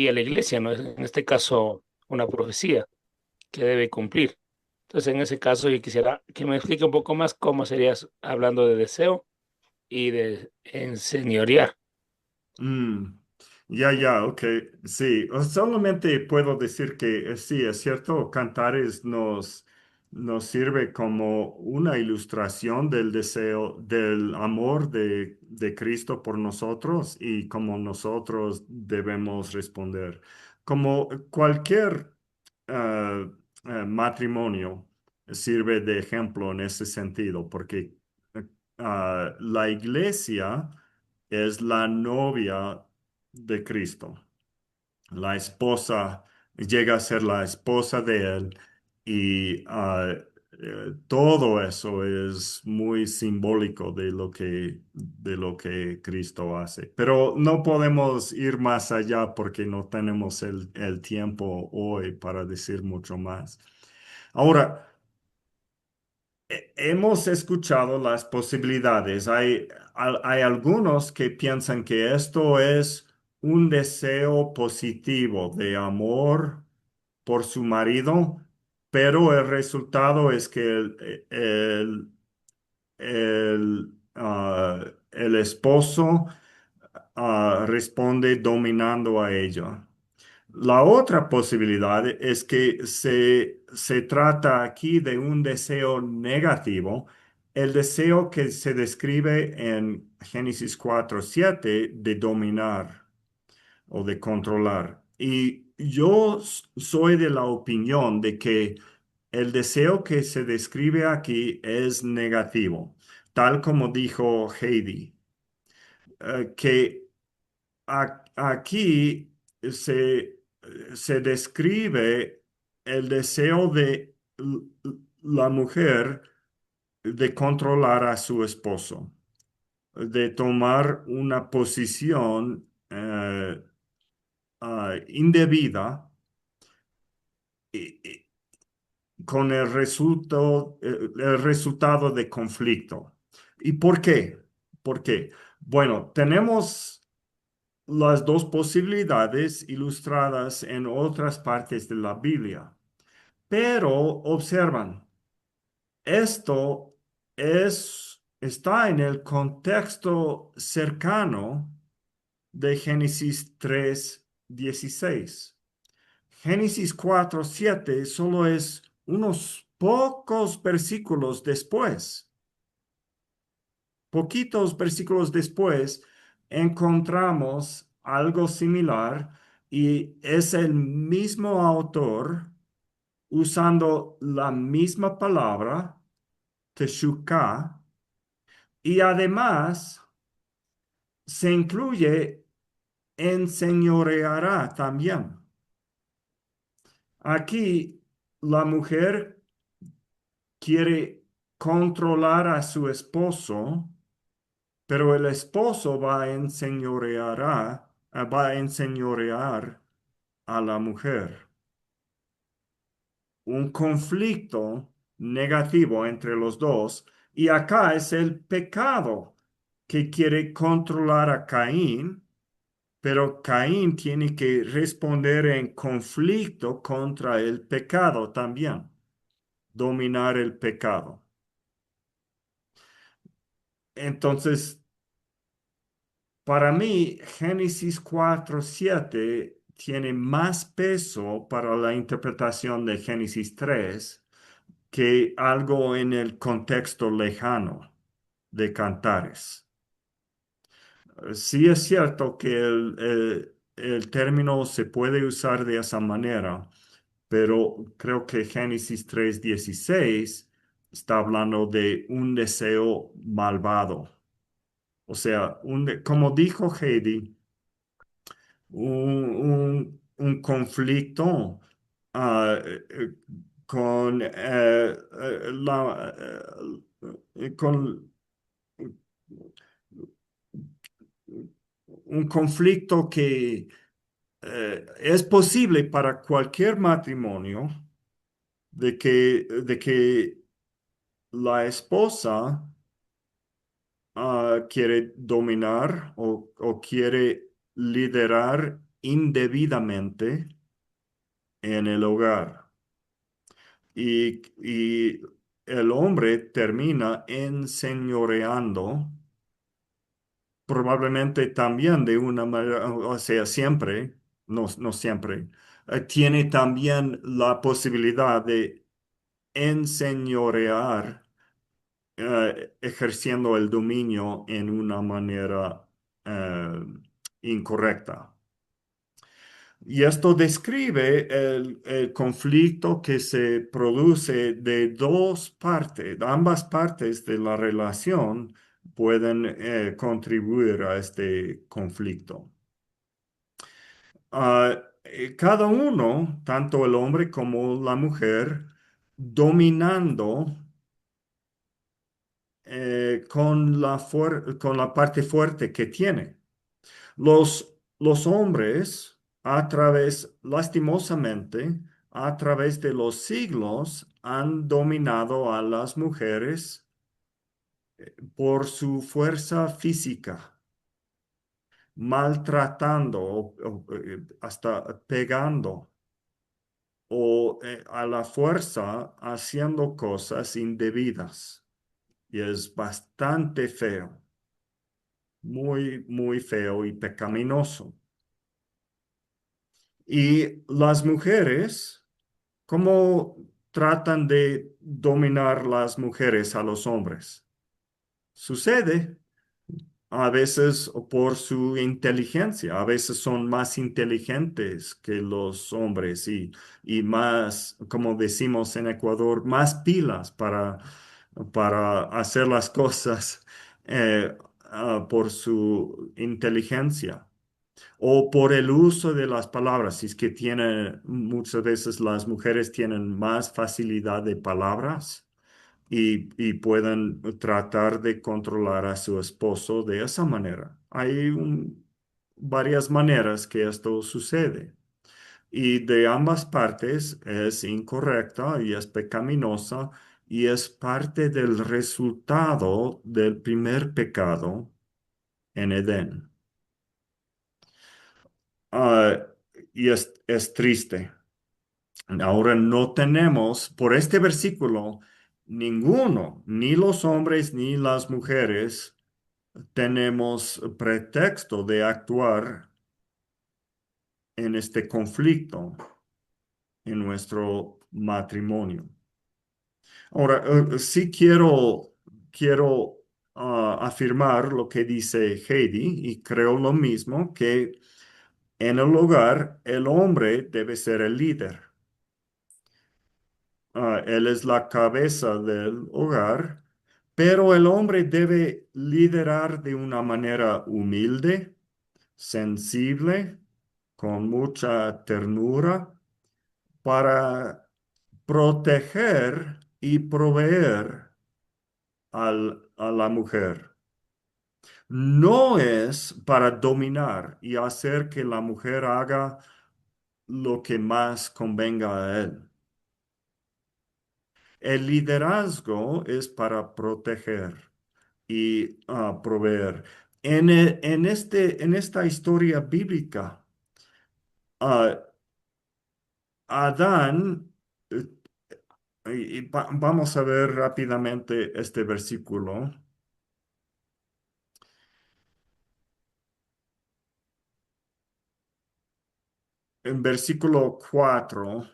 a la iglesia, ¿no? En este caso, una profecía que debe cumplir. Entonces, en ese caso, yo quisiera que me explique un poco más cómo serías hablando de deseo y de enseñorear. Mm, ok, sí, solamente puedo decir que sí, es cierto, Cantares nos sirve como una ilustración del deseo, del amor de Cristo por nosotros y cómo nosotros debemos responder. Como cualquier matrimonio sirve de ejemplo en ese sentido, porque la iglesia es la novia de Cristo. La esposa llega a ser la esposa de él y todo eso es muy simbólico de lo que Cristo hace. Pero no podemos ir más allá porque no tenemos el tiempo hoy para decir mucho más. Ahora, hemos escuchado las posibilidades. Hay algunos que piensan que esto es un deseo positivo de amor por su marido, pero el resultado es que el esposo responde dominando a ella. La otra posibilidad es que se trata aquí de un deseo negativo, el deseo que se describe en Génesis 4:7 de dominar o de controlar. Y yo soy de la opinión de que el deseo que se describe aquí es negativo, tal como dijo Heidi, que aquí se, se describe el deseo de la mujer de controlar a su esposo, de tomar una posición indebida y- con el resultado de conflicto. ¿Y por qué? ¿Por qué? Bueno, tenemos las dos posibilidades ilustradas en otras partes de la Biblia. Pero observan, esto está en el contexto cercano de Génesis 3:16. Génesis 4:7 solo es unos pocos versículos después. Poquitos versículos después encontramos algo similar y es el mismo autor usando la misma palabra, teshuká, y además se incluye enseñoreará también. Aquí la mujer quiere controlar a su esposo, pero el esposo va a enseñorear a la mujer. Un conflicto negativo entre los dos. Y acá es el pecado que quiere controlar a Caín, pero Caín tiene que responder en conflicto contra el pecado también, dominar el pecado. Entonces, para mí, Génesis 4:7 tiene más peso para la interpretación de Génesis 3 que algo en el contexto lejano de Cantares. Sí es cierto que el término se puede usar de esa manera, pero creo que Génesis 3:16 está hablando de un deseo malvado. O sea, como dijo Heidi, un conflicto con, con un conflicto que es posible para cualquier matrimonio de que la esposa quiere dominar o quiere liderar indebidamente en el hogar. Y el hombre termina enseñoreando, probablemente también de una manera, o sea, siempre, no siempre, tiene también la posibilidad de enseñorear, ejerciendo el dominio en una manera eh, incorrecta. Y esto describe el conflicto que se produce de dos partes. Ambas partes de la relación pueden contribuir a este conflicto. Cada uno, tanto el hombre como la mujer, dominando con la parte fuerte que tiene. Los hombres, lastimosamente, a través de los siglos, han dominado a las mujeres por su fuerza física, maltratando o hasta pegando o a la fuerza haciendo cosas indebidas. Y es bastante feo, muy, muy feo y pecaminoso. Y las mujeres, ¿cómo tratan de dominar las mujeres a los hombres? Sucede a veces por su inteligencia, a veces son más inteligentes que los hombres y más, como decimos en Ecuador, más pilas para hacer las cosas por su inteligencia o por el uso de las palabras. Si es que muchas veces las mujeres tienen más facilidad de palabras y pueden tratar de controlar a su esposo de esa manera. Hay varias maneras que esto sucede. Y de ambas partes es incorrecta y es pecaminosa y es parte del resultado del primer pecado en Edén. Ah, y es triste. Ahora no tenemos, por este versículo, ninguno, ni los hombres ni las mujeres, tenemos pretexto de actuar en este conflicto en nuestro matrimonio. Ahora, sí quiero afirmar lo que dice Heidi y creo lo mismo, que en el hogar el hombre debe ser el líder. Él es la cabeza del hogar, pero el hombre debe liderar de una manera humilde, sensible, con mucha ternura, para proteger y proveer a la mujer. No es para dominar y hacer que la mujer haga lo que más convenga a él. El liderazgo es para proteger y proveer. En esta historia bíblica, ah, Adán, vamos a ver rápidamente este versículo. En versículo 4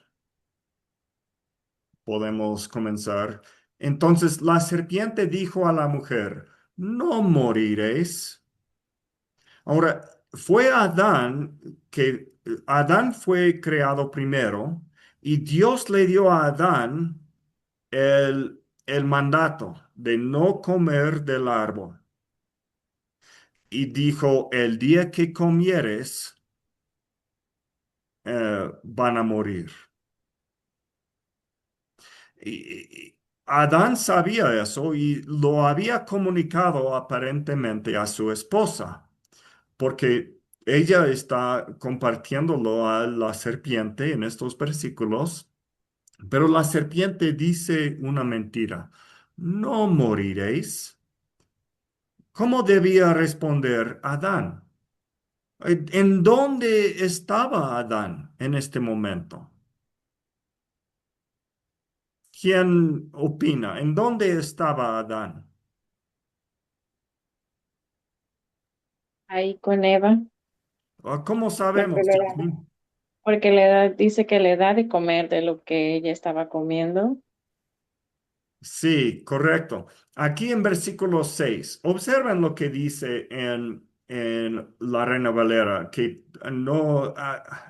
podemos comenzar. Entonces la serpiente dijo a la mujer, no moriréis. Ahora, fue Adán fue creado primero y Dios le dio a Adán el mandato de no comer del árbol. Y dijo, el día que comieres, van a morir. Y Adán sabía eso y lo había comunicado aparentemente a su esposa, porque ella está compartiéndolo a la serpiente en estos versículos, pero la serpiente dice una mentira. No moriréis. ¿Cómo debía responder Adán? ¿En dónde estaba Adán en este momento? ¿Quién opina? ¿En dónde estaba Adán? Ahí con Eva, ¿Cómo porque sabemos, Jasmine? dice que le da de comer de lo que ella estaba comiendo. Sí, correcto. Aquí en versículo 6, observen lo que dice en la Reina Valera, que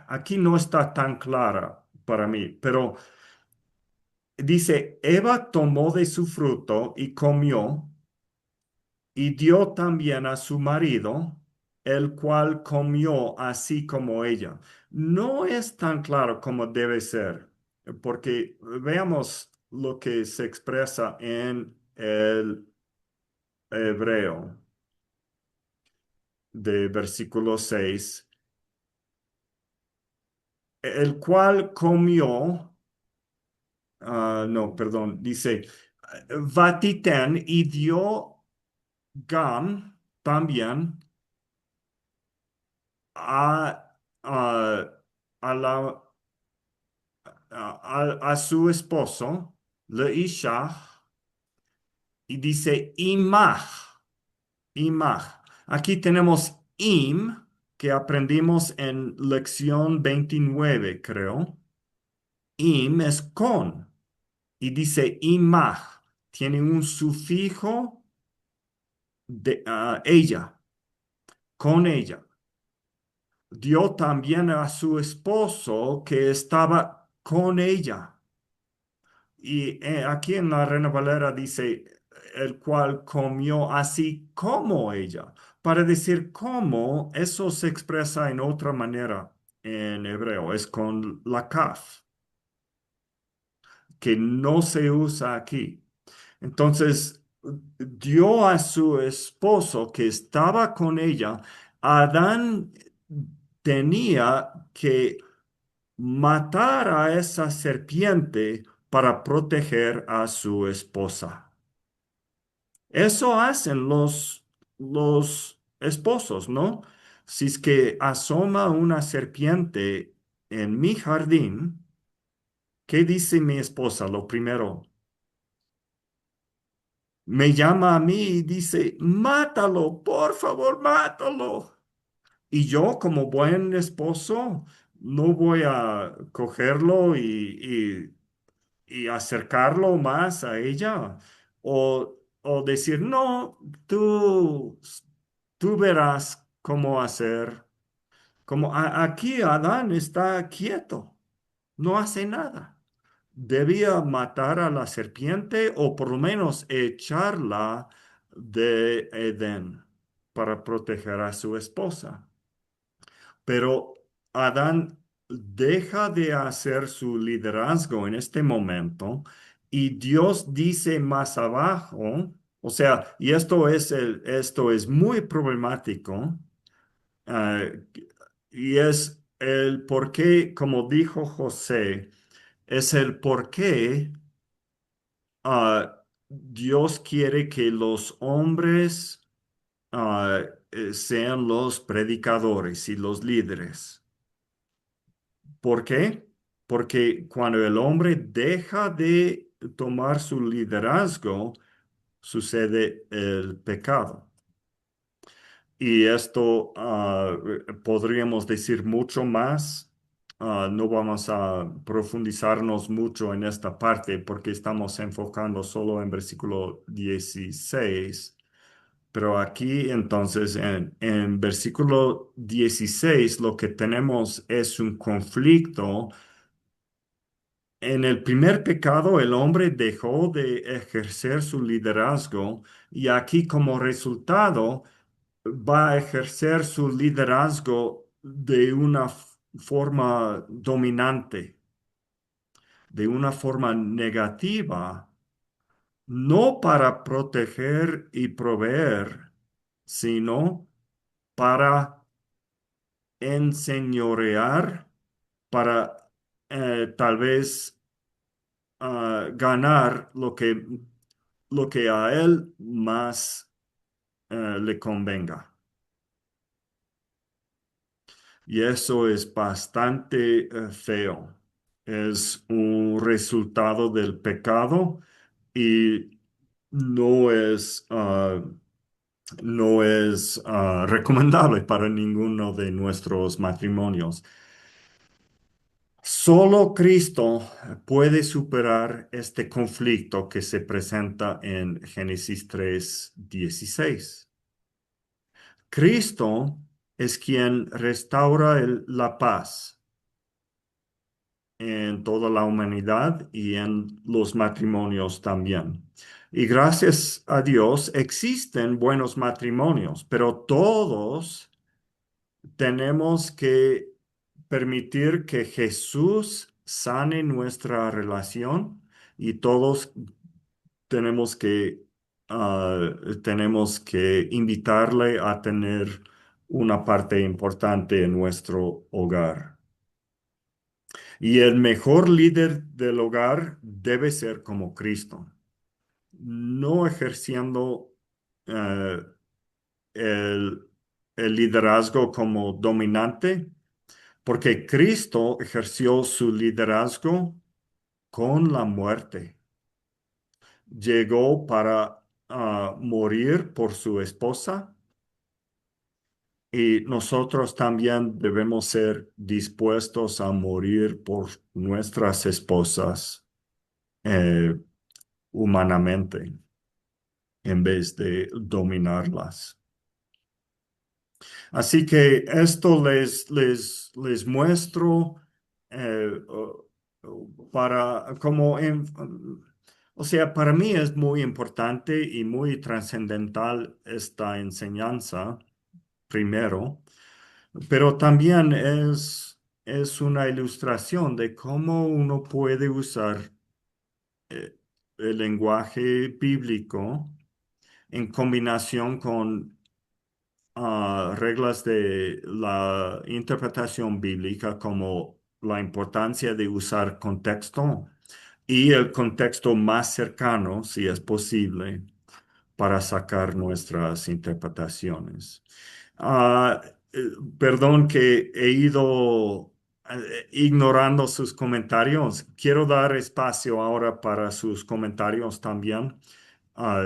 aquí no está tan clara para mí, pero dice, Eva tomó de su fruto y comió, y dio también a su marido, el cual comió así como ella. No es tan claro como debe ser, porque veamos lo que se expresa en el hebreo de versículo 6, el cual comió, no, perdón, dice, Vatiten y dio Gam también a, a, a la, a su esposo, le Isha, y dice imaj, imaj. Aquí tenemos im, que aprendimos en lección 29, creo. Im es con, y dice imaj, tiene un sufijo de ella, con ella. Dio también a su esposo que estaba con ella. Y aquí en la Reina Valera dice, el cual comió así como ella. Para decir cómo, eso se expresa en otra manera en hebreo, es con la kaf, que no se usa aquí. Entonces, dio a su esposo que estaba con ella. Adán tenía que matar a esa serpiente para proteger a su esposa. Eso hacen los esposos, ¿no? Si es que asoma una serpiente en mi jardín, ¿qué dice mi esposa? Lo primero, me llama a mí y dice, mátalo, por favor, mátalo. Y yo, como buen esposo, no voy a cogerlo y acercarlo más a ella o decir, no, tú verás cómo hacer. Como aquí Adán está quieto, no hace nada. Debía matar a la serpiente o por lo menos echarla de Edén para proteger a su esposa. Pero Adán deja de hacer su liderazgo en este momento Y Dios dice más abajo, o sea, y esto es muy problemático, ah, y es el por qué, como dijo José, es el por qué Dios quiere que los hombres sean los predicadores y los líderes. ¿Por qué? Porque cuando el hombre deja de tomar su liderazgo, sucede el pecado. Y esto podríamos decir mucho más. No vamos a profundizarnos mucho en esta parte porque estamos enfocando solo en versículo 16. Pero aquí entonces en versículo 16 lo que tenemos es un conflicto. En el primer pecado el hombre dejó de ejercer su liderazgo y aquí como resultado va a ejercer su liderazgo de una forma dominante, de una forma negativa, no para proteger y proveer, sino para enseñorear, para tal vez ganar lo que a él más le convenga. Y eso es bastante feo. Es un resultado del pecado y no es, recomendable para ninguno de nuestros matrimonios. Solo Cristo puede superar este conflicto que se presenta en Génesis 3:16. Cristo es quien restaura la paz en toda la humanidad y en los matrimonios también. Y gracias a Dios existen buenos matrimonios, pero todos tenemos que permitir que Jesús sane nuestra relación y todos tenemos tenemos que invitarle a tener una parte importante en nuestro hogar. Y el mejor líder del hogar debe ser como Cristo, no ejerciendo eh, el, el liderazgo como dominante, porque Cristo ejerció su liderazgo con la muerte. Llegó para morir por su esposa y nosotros también debemos ser dispuestos a morir por nuestras esposas eh, humanamente en vez de dominarlas. Así que esto les muestro para como o sea, para mí es muy importante y muy trascendental esta enseñanza, primero, pero también es una ilustración de cómo uno puede usar eh, el lenguaje bíblico en combinación con reglas de la interpretación bíblica como la importancia de usar contexto y el contexto más cercano, si es posible, para sacar nuestras interpretaciones. Ah, eh, Perdón que he ido ignorando sus comentarios. Quiero dar espacio ahora para sus comentarios también. Ah,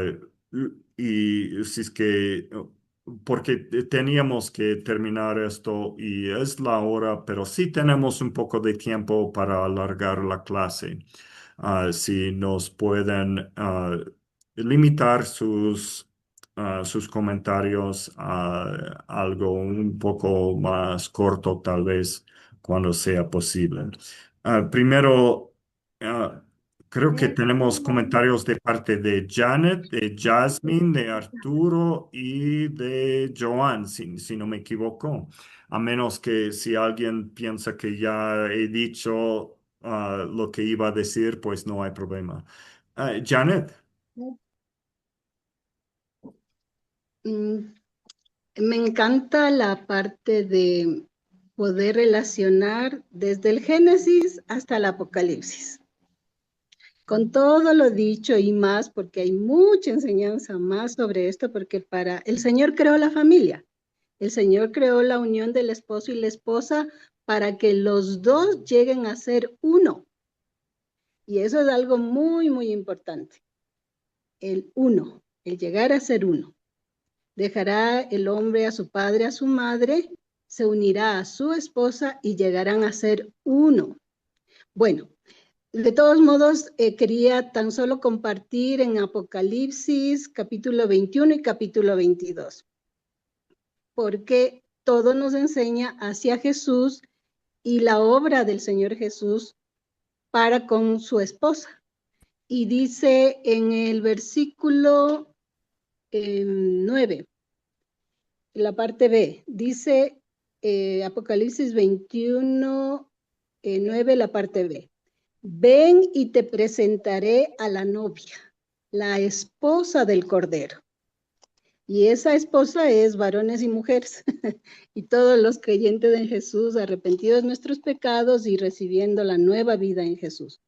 y si es que, porque teníamos que terminar esto y es la hora, pero sí tenemos un poco de tiempo para alargar la clase. Si nos pueden limitar sus comentarios a algo un poco más corto, tal vez, cuando sea posible. Primero, ah, creo que tenemos comentarios de parte de Janet, de Jasmine, de Arturo y de Joan, si no me equivoco. A menos que si alguien piensa que ya he dicho lo que iba a decir, pues no hay problema. Janet. Mm, Me encanta la parte de poder relacionar desde el Génesis hasta el Apocalipsis. Con todo lo dicho y más, porque hay mucha enseñanza más sobre esto, porque para el Señor creó la familia, el Señor creó la unión del esposo y la esposa para que los dos lleguen a ser uno. Y eso es algo muy, muy importante. El uno, el llegar a ser uno. Dejará el hombre a su padre, a su madre, se unirá a su esposa y llegarán a ser uno. Bueno, de todos modos, quería tan solo compartir en Apocalipsis capítulo 21 y capítulo 22, porque todo nos enseña hacia Jesús y la obra del Señor Jesús para con su esposa. Y dice en el versículo 9, la parte B, dice Apocalipsis 21, 9, la parte B. Ven y te presentaré a la novia, la esposa del Cordero. Y esa esposa es varones y mujeres, y todos los creyentes en Jesús, arrepentidos de nuestros pecados y recibiendo la nueva vida en Jesús.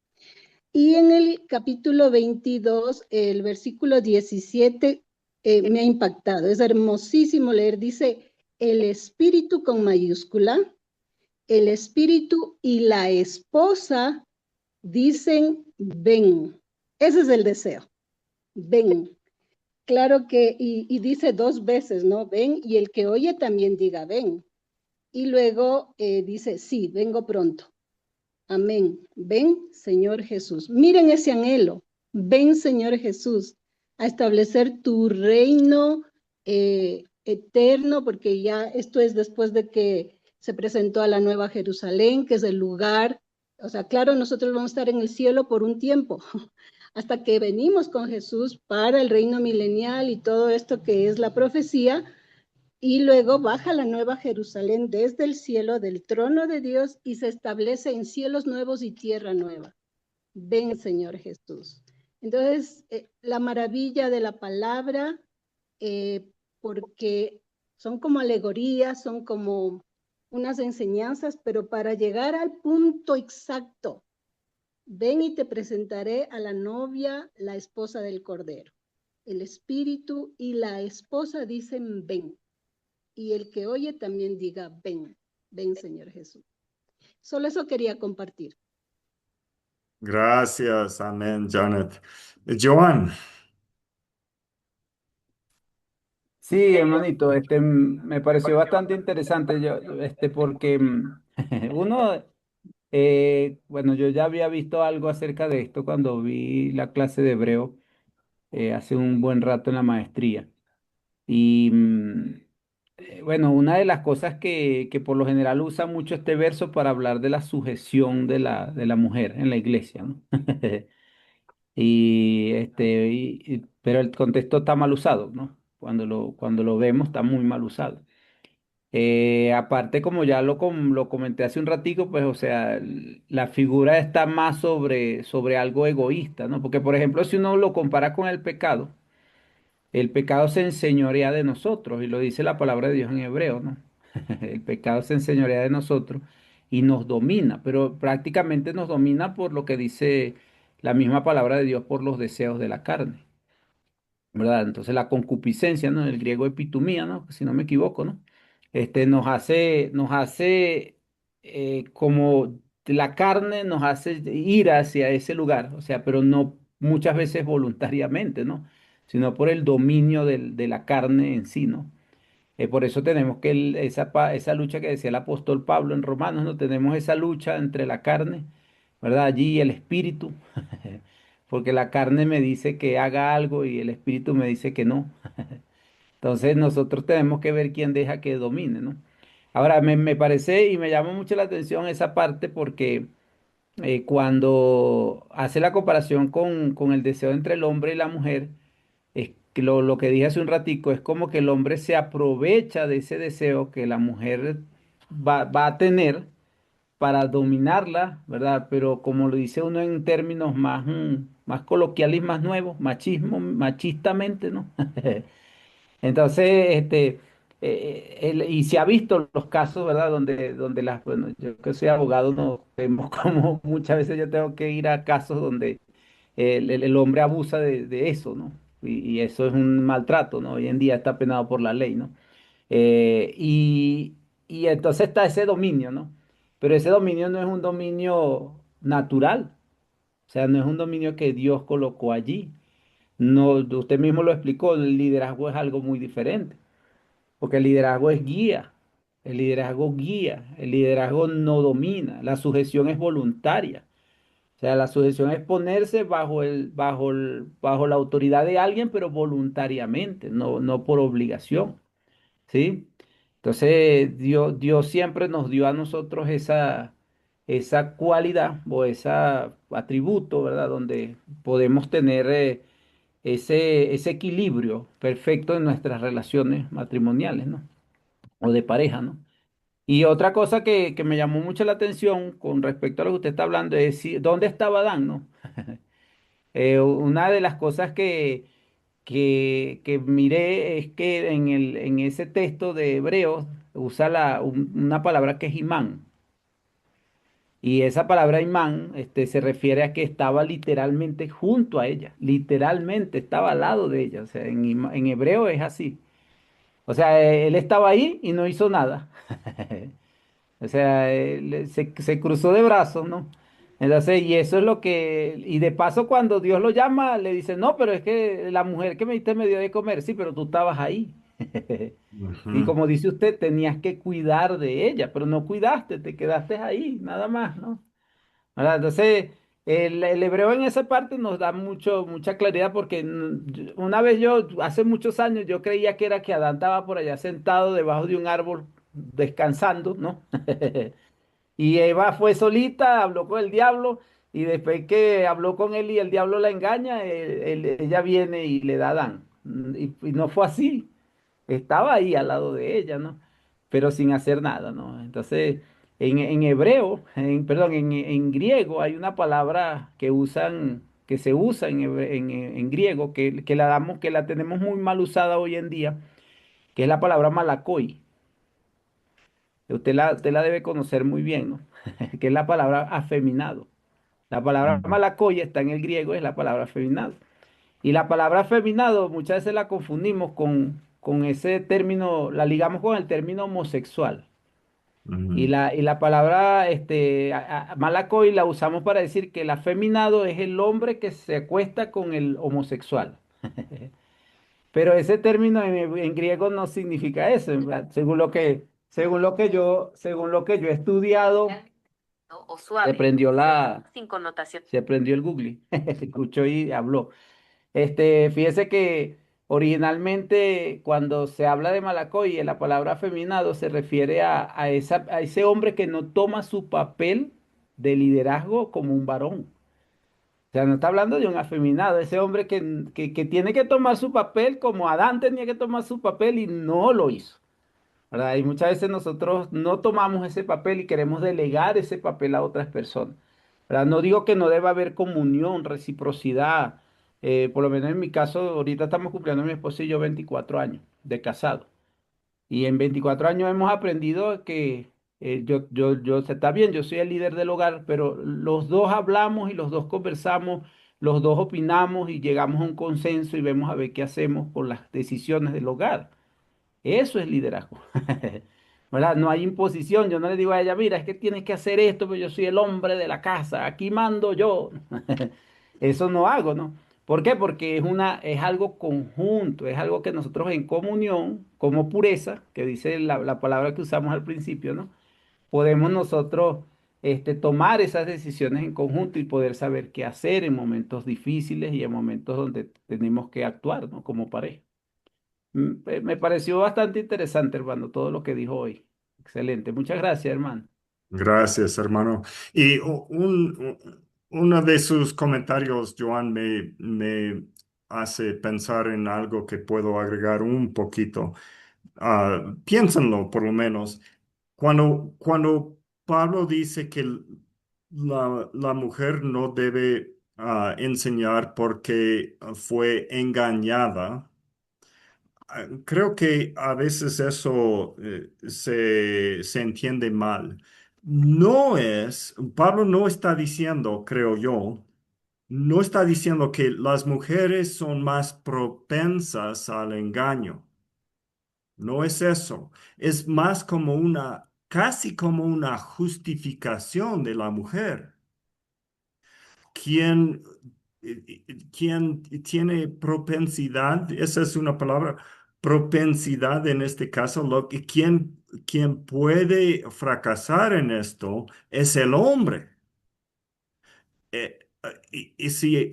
Y en el capítulo 22, el versículo 17, me ha impactado. Es hermosísimo leer. Dice, el espíritu con mayúscula, el espíritu y la esposa dicen, ven. Ese es el deseo. Ven. Claro que, y dice dos veces, ¿no? Ven, y el que oye también diga, ven. Y luego dice, sí, vengo pronto. Amén. Ven, Señor Jesús. Miren ese anhelo. Ven, Señor Jesús, a establecer tu reino eterno, porque ya esto es después de que se presentó a la Nueva Jerusalén, que es el lugar. O sea, claro, nosotros vamos a estar en el cielo por un tiempo, hasta que venimos con Jesús para el reino milenial y todo esto que es la profecía. Y luego baja la nueva Jerusalén desde el cielo, del trono de Dios, y se establece en cielos nuevos y tierra nueva. Ven, Señor Jesús. Entonces, la maravilla de la palabra, porque son como alegorías, son como unas enseñanzas, pero para llegar al punto exacto, ven y te presentaré a la novia, la esposa del Cordero. El espíritu y la esposa dicen ven. Y el que oye también diga, ven, ven Señor Jesús. Solo eso quería compartir. Gracias, amén, Janet. Joan. Sí, hermanito, me pareció bastante interesante porque uno, bueno, yo ya había visto algo acerca de esto cuando vi la clase de hebreo hace un buen rato en la maestría. Y bueno, una de las cosas que por lo general usa mucho este verso para hablar de la sujeción de la mujer en la iglesia, ¿no? Pero el contexto está mal usado, ¿no? Cuando lo vemos está muy mal usado. Aparte, como ya lo comenté hace un ratico, pues, o sea, la figura está más sobre algo egoísta, ¿no? Porque, por ejemplo, si uno lo compara con el pecado se enseñorea de nosotros, y lo dice la palabra de Dios en hebreo, ¿no? El pecado se enseñorea de nosotros y nos domina, pero prácticamente nos domina por lo que dice la misma palabra de Dios, por los deseos de la carne, ¿verdad? Entonces la concupiscencia, ¿no? El griego epitumía, ¿no? Si no me equivoco, ¿no? Nos hace como la carne nos hace ir hacia ese lugar, o sea, pero no muchas veces voluntariamente, ¿no? Sino por el dominio de la carne en sí, ¿no? Por eso tenemos que esa lucha que decía el apóstol Pablo en Romanos, ¿no? Tenemos esa lucha entre la carne, ¿verdad? Allí y el espíritu, porque la carne me dice que haga algo y el espíritu me dice que no. Entonces nosotros tenemos que ver quién deja que domine, ¿no? Ahora, me parece y me llama mucho la atención esa parte porque cuando hace la comparación con el deseo entre el hombre y la mujer, es que lo que dije hace un ratico, es como que el hombre se aprovecha de ese deseo que la mujer va a tener para dominarla, ¿verdad? Pero como lo dice uno en términos más, más coloquiales, más nuevos, machismo, machistamente, ¿no? Entonces, y se ha visto los casos, ¿verdad? Donde bueno, yo que soy abogado, no vemos como muchas veces yo tengo que ir a casos donde el hombre abusa de eso, ¿no? Y eso es un maltrato, ¿no? Hoy en día está penado por la ley, ¿no? Eh, y, y entonces está ese dominio, ¿no? Pero ese dominio no es un dominio natural, o sea, no es un dominio que Dios colocó allí. No, usted mismo lo explicó, el liderazgo es algo muy diferente, porque el liderazgo es guía, el liderazgo guía, el liderazgo no domina, la sujeción es voluntaria. O sea, la sujeción es ponerse bajo la autoridad de alguien, pero voluntariamente, no por obligación. ¿Sí? Entonces, Dios siempre nos dio a nosotros esa cualidad o ese atributo, ¿verdad? Donde podemos tener ese equilibrio perfecto en nuestras relaciones matrimoniales, ¿no? O de pareja, ¿no? Y otra cosa que me llamó mucho la atención con respecto a lo que usted está hablando es dónde estaba Adán, ¿no? Una de las cosas que miré es que en ese texto de Hebreos usa una palabra que es imán. Y esa palabra imán se refiere a que estaba literalmente junto a ella, literalmente estaba al lado de ella. O sea, en hebreo es así. O sea, él estaba ahí y no hizo nada. O sea, se cruzó de brazos, ¿no? Entonces, y eso es lo que, y de paso cuando Dios lo llama, le dice, no, pero es que la mujer que me diste me dio de comer, sí, pero tú estabas ahí. Y Ujú. como dice usted, tenías que cuidar de ella, pero no cuidaste, te quedaste ahí, nada más, ¿no? ¿Verdad? Entonces, el hebreo en esa parte nos da mucha claridad porque una vez yo, hace muchos años, yo creía que era que Adán estaba por allá sentado debajo de un árbol descansando, ¿no? Y Eva fue solita, habló con el diablo y después que habló con él y el diablo la engaña, ella viene y le da a Adán. Y no fue así, estaba ahí al lado de ella, ¿no? Pero sin hacer nada, ¿no? Entonces, en hebreo, perdón, en griego hay una palabra que se usa en griego, que la tenemos muy mal usada hoy en día, que es la palabra malakoi. Usted la debe conocer muy bien, ¿no? Que es la palabra afeminado. La palabra Mm. malacoy está en el griego, es la palabra afeminado. Y la palabra afeminado muchas veces la confundimos con ese término, la ligamos con el término homosexual. Ujú. Y la palabra malacoy la usamos para decir que el afeminado es el hombre que se acuesta con el homosexual. Pero ese término en griego no significa eso, ¿verdad? Según lo que yo he estudiado, se prendió el Google, se escuchó y habló. Fíjese que originalmente cuando se habla de Malacoy, la palabra afeminado se refiere a ese hombre que no toma su papel de liderazgo como un varón. O sea, no está hablando de un afeminado, ese hombre que tiene que tomar su papel como Adán tenía que tomar su papel y no lo hizo. ¿Verdad? Y muchas veces nosotros no tomamos ese papel y queremos delegar ese papel a otras personas. ¿Verdad? No digo que no deba haber comunión, reciprocidad. Por lo menos en mi caso, ahorita estamos cumpliendo mi esposo y yo 24 años de casado. Y en 24 años hemos aprendido que está bien, yo soy el líder del hogar, pero los dos hablamos y los dos conversamos, los dos opinamos y llegamos a un consenso y vemos a ver qué hacemos con las decisiones del hogar. Eso es liderazgo. ¿Verdad? No hay imposición. Yo no le digo a ella, mira, es que tienes que hacer esto, pero yo soy el hombre de la casa, aquí mando yo. Eso no hago, ¿no? ¿Por qué? Porque es algo conjunto, es algo que nosotros en comunión, como pureza, que dice la palabra que usamos al principio, ¿no? Podemos nosotros tomar esas decisiones en conjunto y poder saber qué hacer en momentos difíciles y en momentos donde tenemos que actuar, ¿no? Como pareja. Me pareció bastante interesante, hermano, todo lo que dijo hoy. Excelente. Muchas gracias, hermano. Gracias, hermano. Y uno de sus comentarios, Joan, me hace pensar en algo que puedo agregar un poquito. Piénsenlo, por lo menos. Cuando Pablo dice que la mujer no debe enseñar porque fue engañada. Creo que a veces eso se entiende mal. Pablo no está diciendo, creo yo, no está diciendo que las mujeres son más propensas al engaño. No es eso. Es más como casi como una justificación de la mujer. Quien, quien tiene propensidad, esa es una palabra, propensidad en este caso, quien puede fracasar en esto es el hombre. Y si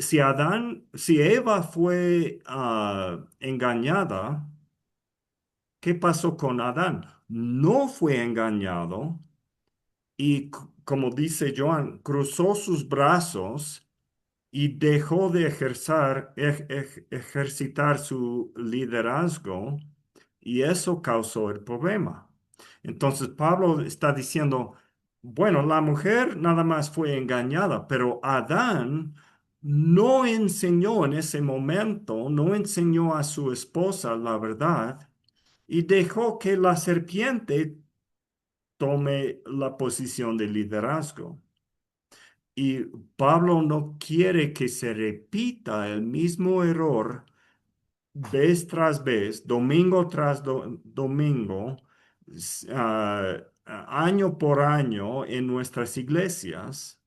Eva fue engañada, ¿qué pasó con Adán? No fue engañado y, como dice Joan, cruzó sus brazos y dejó de ejercitar su liderazgo y eso causó el problema. Entonces Pablo está diciendo, bueno, la mujer nada más fue engañada, pero Adán no enseñó en ese momento, no enseñó a su esposa la verdad y dejó que la serpiente tome la posición de liderazgo. Y Pablo no quiere que se repita el mismo error vez tras vez, domingo tras domingo, año por año en nuestras iglesias.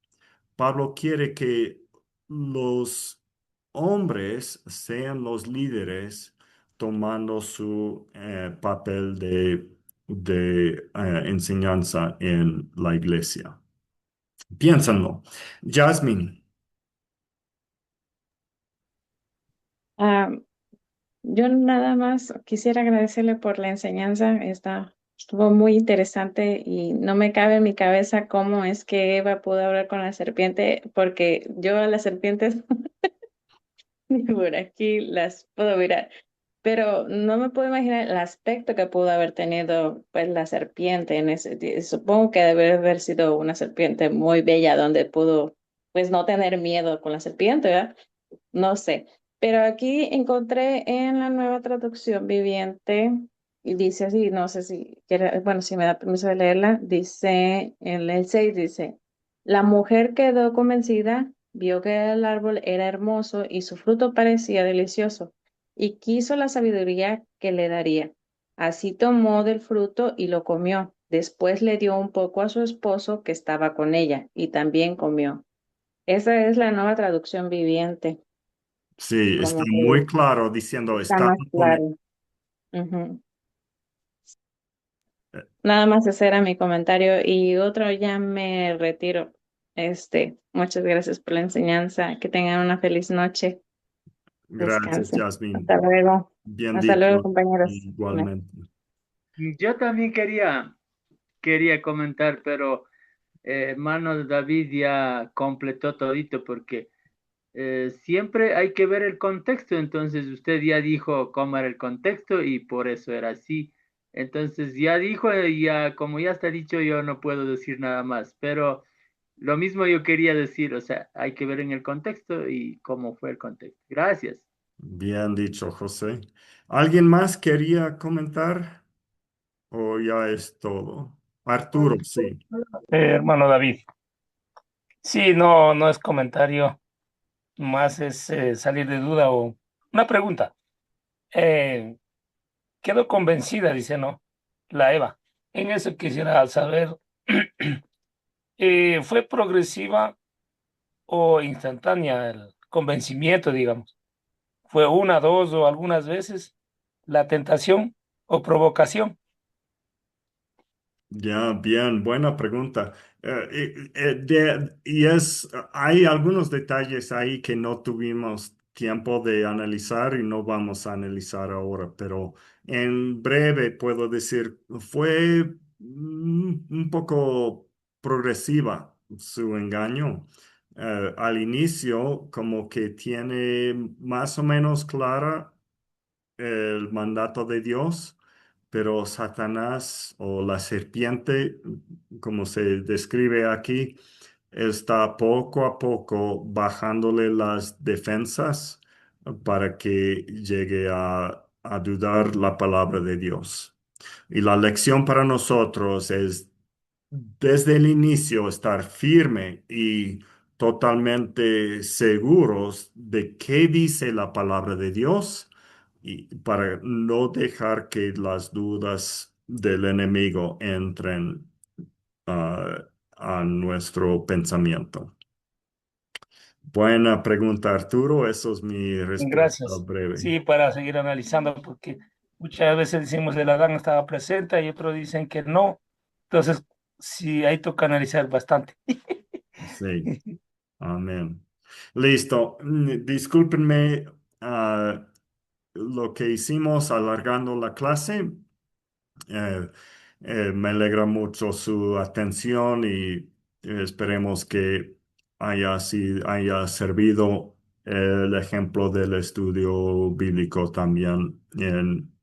Pablo quiere que los hombres sean los líderes tomando su papel de enseñanza en la iglesia. Piénsenlo. Jasmine. Ah, yo nada más quisiera agradecerle por la enseñanza. Estuvo muy interesante y no me cabe en mi cabeza cómo es que Eva pudo hablar con la serpiente, porque yo a las serpientes ni por aquí las puedo mirar, pero no me puedo imaginar el aspecto que pudo haber tenido pues la serpiente en supongo que debe haber sido una serpiente muy bella donde pudo pues no tener miedo con la serpiente, ¿verdad? No sé, pero aquí encontré en la nueva traducción viviente y dice así, no sé si quiere, bueno, si me da permiso de leerla, dice en el 6 dice, la mujer quedó convencida, vio que el árbol era hermoso y su fruto parecía delicioso y quiso la sabiduría que le daría. Así tomó del fruto y lo comió. Después le dio un poco a su esposo que estaba con ella y también comió. Esa es la nueva traducción viviente, Sí, está como que muy claro diciendo, está más con... claro. Ujú. Nada más ese era mi comentario y otro ya me retiro. Muchas gracias por la enseñanza. Que tengan una feliz noche. Gracias, Descansen. Jasmine. Hasta luego. Bien Hasta luego, dicho. compañeros. Igualmente. Yo también quería comentar, pero hermano David ya completó todito porque siempre hay que ver el contexto. Entonces usted ya dijo cómo era el contexto y por eso era así. Entonces ya dijo, ya como ya está dicho, yo no puedo decir nada más, pero lo mismo yo quería decir, o sea, hay que ver en el contexto y cómo fue el contexto. Gracias. Bien dicho, José. ¿Alguien más quería comentar o ya es todo? Arturo, sí. Hermano David. Sí, no, no es comentario, más es salir de duda o una pregunta. Eh, Quedo convencida, dice, ¿no? La Eva. En eso quisiera saber, ¿fue progresiva o instantánea el convencimiento, digamos? ¿Fue una, dos o algunas veces la tentación o provocación? Ya, bien, buena pregunta. Hay algunos detalles ahí que no tuvimos tiempo de analizar y no vamos a analizar ahora, pero en breve puedo decir, fue un poco progresiva su engaño. Al inicio, como que tiene más o menos clara el mandato de Dios pero Satanás o la serpiente, como se describe aquí, está poco a poco bajándole las defensas para que llegue a dudar la palabra de Dios. Y la lección para nosotros es desde el inicio estar firme y totalmente seguros de qué dice la palabra de Dios y para no dejar que las dudas del enemigo entren a nuestro pensamiento. Buena pregunta, Arturo. Eso es mi respuesta Gracias. breve. Sí, para seguir analizando, porque muchas veces decimos el Adán estaba presente y otros dicen que no. Entonces, sí, ahí toca analizar bastante. Sí, amén. Listo. Discúlpenme lo que hicimos alargando la clase. Eh, Me alegra mucho su atención y esperemos que haya servido el ejemplo del estudio bíblico también en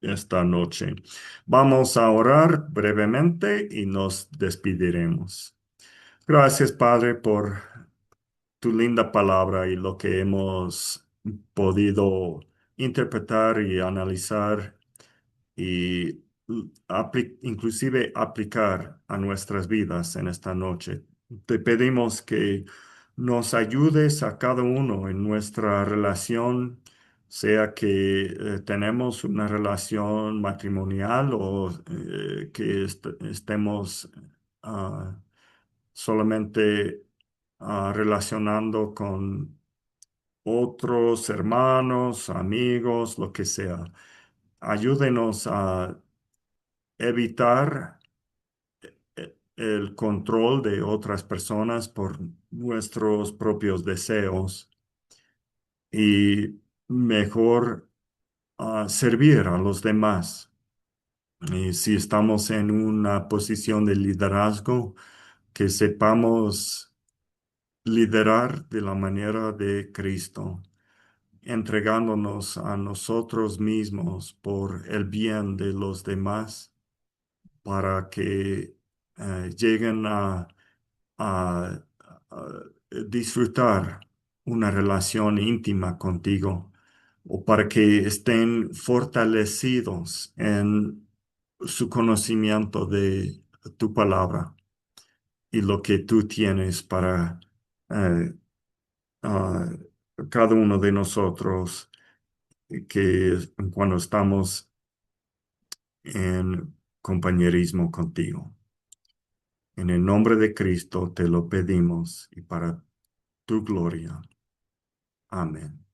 esta noche. Vamos a orar brevemente y nos despediremos. Gracias, Padre, por tu linda palabra y lo que hemos podido interpretar y analizar y inclusive aplicar a nuestras vidas en esta noche. Te pedimos que nos ayudes a cada uno en nuestra relación, sea que tenemos una relación matrimonial o que estemos ah, solamente relacionando con otros hermanos, amigos, lo que sea. Ayúdenos a evitar el control de otras personas por nuestros propios deseos y mejor servir a los demás. Y si estamos en una posición de liderazgo, que sepamos liderar de la manera de Cristo, entregándonos a nosotros mismos por el bien de los demás para que lleguen a- a disfrutar una relación íntima contigo o para que estén fortalecidos en su conocimiento de tu palabra y lo que tú tienes para eh, ah, cada uno de nosotros que cuando estamos en compañerismo contigo. En el nombre de Cristo te lo pedimos y para tu gloria. Amén.